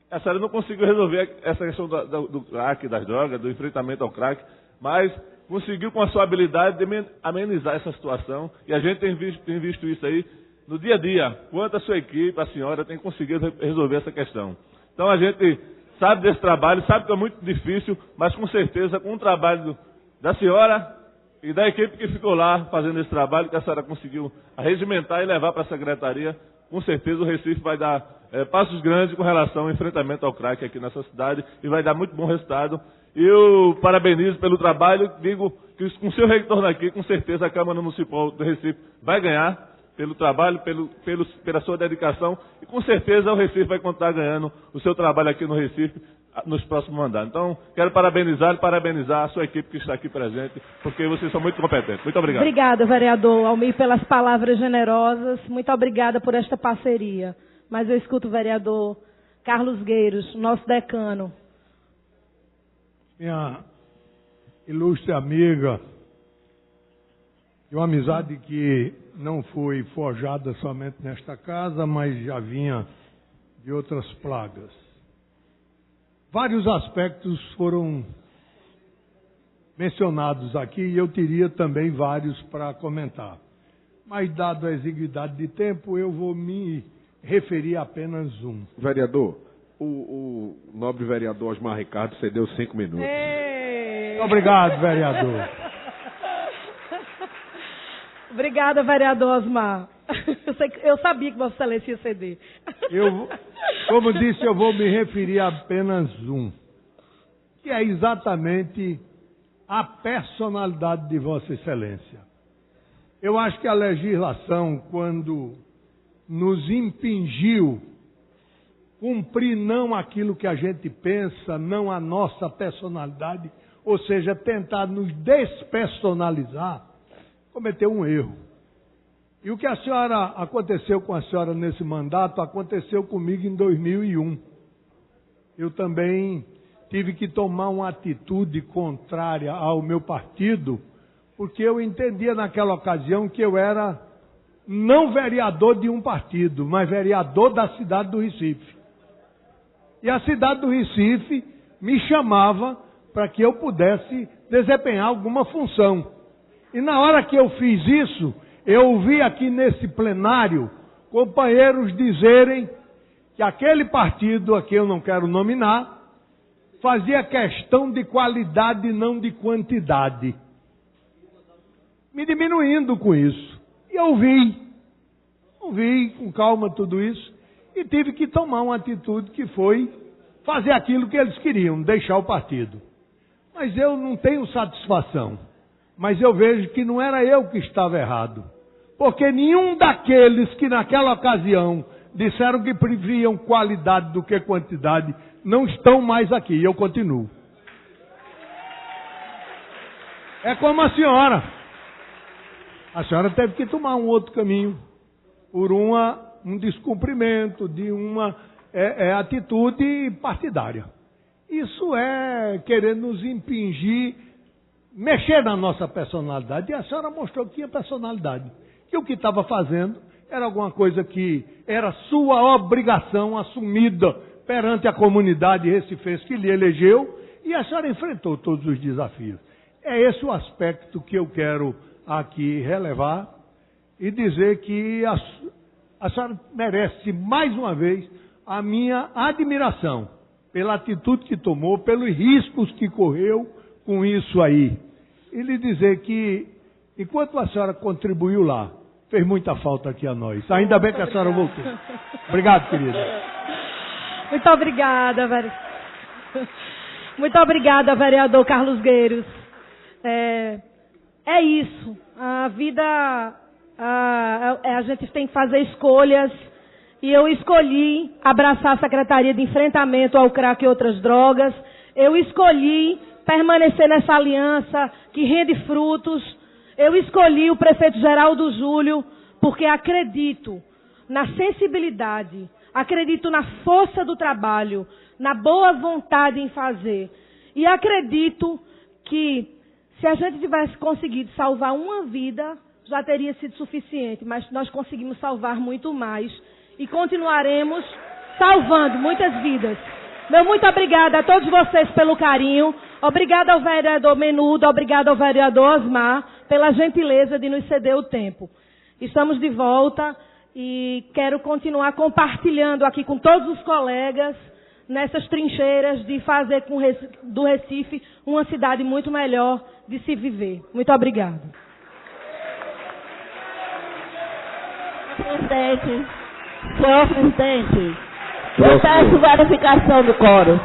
A senhora não conseguiu resolver essa questão do crack, das drogas, do enfrentamento ao crack, mas conseguiu com a sua habilidade amenizar essa situação, e a gente tem visto isso aí no dia a dia, quanto a sua equipe, a senhora, tem conseguido resolver essa questão. Então a gente sabe desse trabalho, sabe que é muito difícil, mas com certeza com o trabalho da senhora e da equipe que ficou lá fazendo esse trabalho, que a senhora conseguiu regimentar e levar para a secretaria, com certeza o Recife vai dar passos grandes com relação ao enfrentamento ao crack aqui nessa cidade e vai dar muito bom resultado. Eu parabenizo pelo trabalho, digo que com o seu retorno aqui, com certeza a Câmara Municipal do Recife vai ganhar pelo trabalho, pela sua dedicação e com certeza o Recife vai continuar ganhando o seu trabalho aqui no Recife nos próximos mandatos. Então, quero parabenizar a sua equipe que está aqui presente, porque vocês são muito competentes. Muito obrigado. Obrigada, vereador Almir, pelas palavras generosas. Muito obrigada por esta parceria. Mas eu escuto o vereador Carlos Gueiros, nosso decano. Minha ilustre amiga, de uma amizade que não foi forjada somente nesta casa, mas já vinha de outras plagas. Vários aspectos foram mencionados aqui e eu teria também vários para comentar. Mas, dado a exiguidade de tempo, eu vou me referir a apenas um. Vereador, o nobre vereador Osmar Ricardo cedeu 5 minutos. Muito obrigado, vereador. Obrigada, vereador Osmar. Eu sabia que Vossa Excelência ia ceder. Como disse, eu vou me referir a apenas um, que é exatamente a personalidade de Vossa Excelência. Eu acho que a legislação, quando nos impingiu cumprir não aquilo que a gente pensa, não a nossa personalidade, ou seja, tentar nos despersonalizar, cometeu um erro. E o que aconteceu com a senhora nesse mandato, aconteceu comigo em 2001. Eu também tive que tomar uma atitude contrária ao meu partido, porque eu entendia naquela ocasião que eu era não vereador de um partido, mas vereador da cidade do Recife. E a cidade do Recife me chamava para que eu pudesse desempenhar alguma função. E na hora que eu fiz isso, eu ouvi aqui nesse plenário companheiros dizerem que aquele partido, a que eu não quero nominar, fazia questão de qualidade e não de quantidade. Me diminuindo com isso. E eu ouvi com calma tudo isso e tive que tomar uma atitude que foi fazer aquilo que eles queriam, deixar o partido. Mas eu não tenho satisfação. Mas eu vejo que não era eu que estava errado. Porque nenhum daqueles que naquela ocasião disseram que preferiam qualidade do que quantidade não estão mais aqui. E eu continuo. É como a senhora. A senhora teve que tomar um outro caminho por um descumprimento de uma atitude partidária. Isso é querer nos impingir, mexer na nossa personalidade. E a senhora mostrou que tinha personalidade. Que o que estava fazendo era alguma coisa que era sua obrigação assumida perante a comunidade recifense que lhe elegeu, e a senhora enfrentou todos os desafios. É esse o aspecto que eu quero aqui relevar e dizer que a senhora merece, mais uma vez, a minha admiração pela atitude que tomou, pelos riscos que correu com isso aí. E lhe dizer que, enquanto a senhora contribuiu lá, fez muita falta aqui a nós. Ainda bem que a senhora voltou. Obrigado, querida. Muito obrigada, Muito obrigada, vereador Carlos Gueiros. É isso. A vida, a gente tem que fazer escolhas. E eu escolhi abraçar a Secretaria de Enfrentamento ao Crack e outras drogas. Eu escolhi permanecer nessa aliança que rende frutos. Eu escolhi o prefeito Geraldo Júlio porque acredito na sensibilidade, acredito na força do trabalho, na boa vontade em fazer. E acredito que se a gente tivesse conseguido salvar uma vida, já teria sido suficiente. Mas nós conseguimos salvar muito mais. E continuaremos salvando muitas vidas. Meu muito obrigada a todos vocês pelo carinho. Obrigada ao vereador Menudo, obrigada ao vereador Osmar pela gentileza de nos ceder o tempo. Estamos de volta e quero continuar compartilhando aqui com todos os colegas nessas trincheiras de fazer do Recife uma cidade muito melhor de se viver. Muito obrigada. Presidente. Senhor presidente, eu peço verificação do quórum.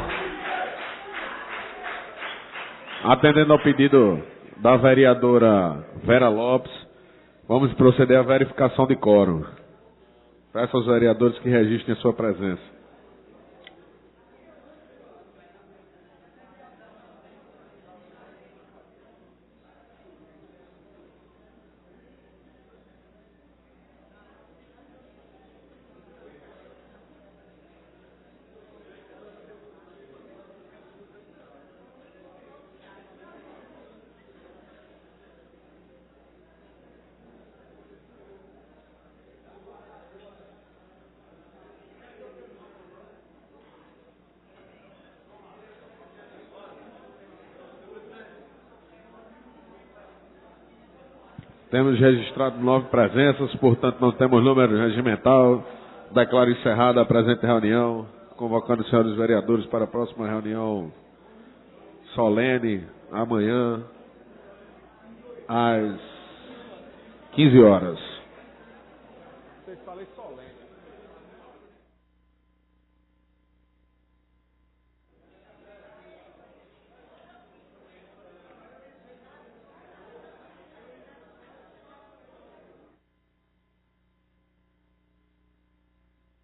Atendendo ao pedido da vereadora Vera Lopes, vamos proceder à verificação de quórum. Peço aos vereadores que registrem a sua presença. Temos registrado 9 presenças, portanto não temos número regimental. Declaro encerrada a presente reunião, convocando os senhores vereadores para a próxima reunião solene, amanhã, às 15 horas.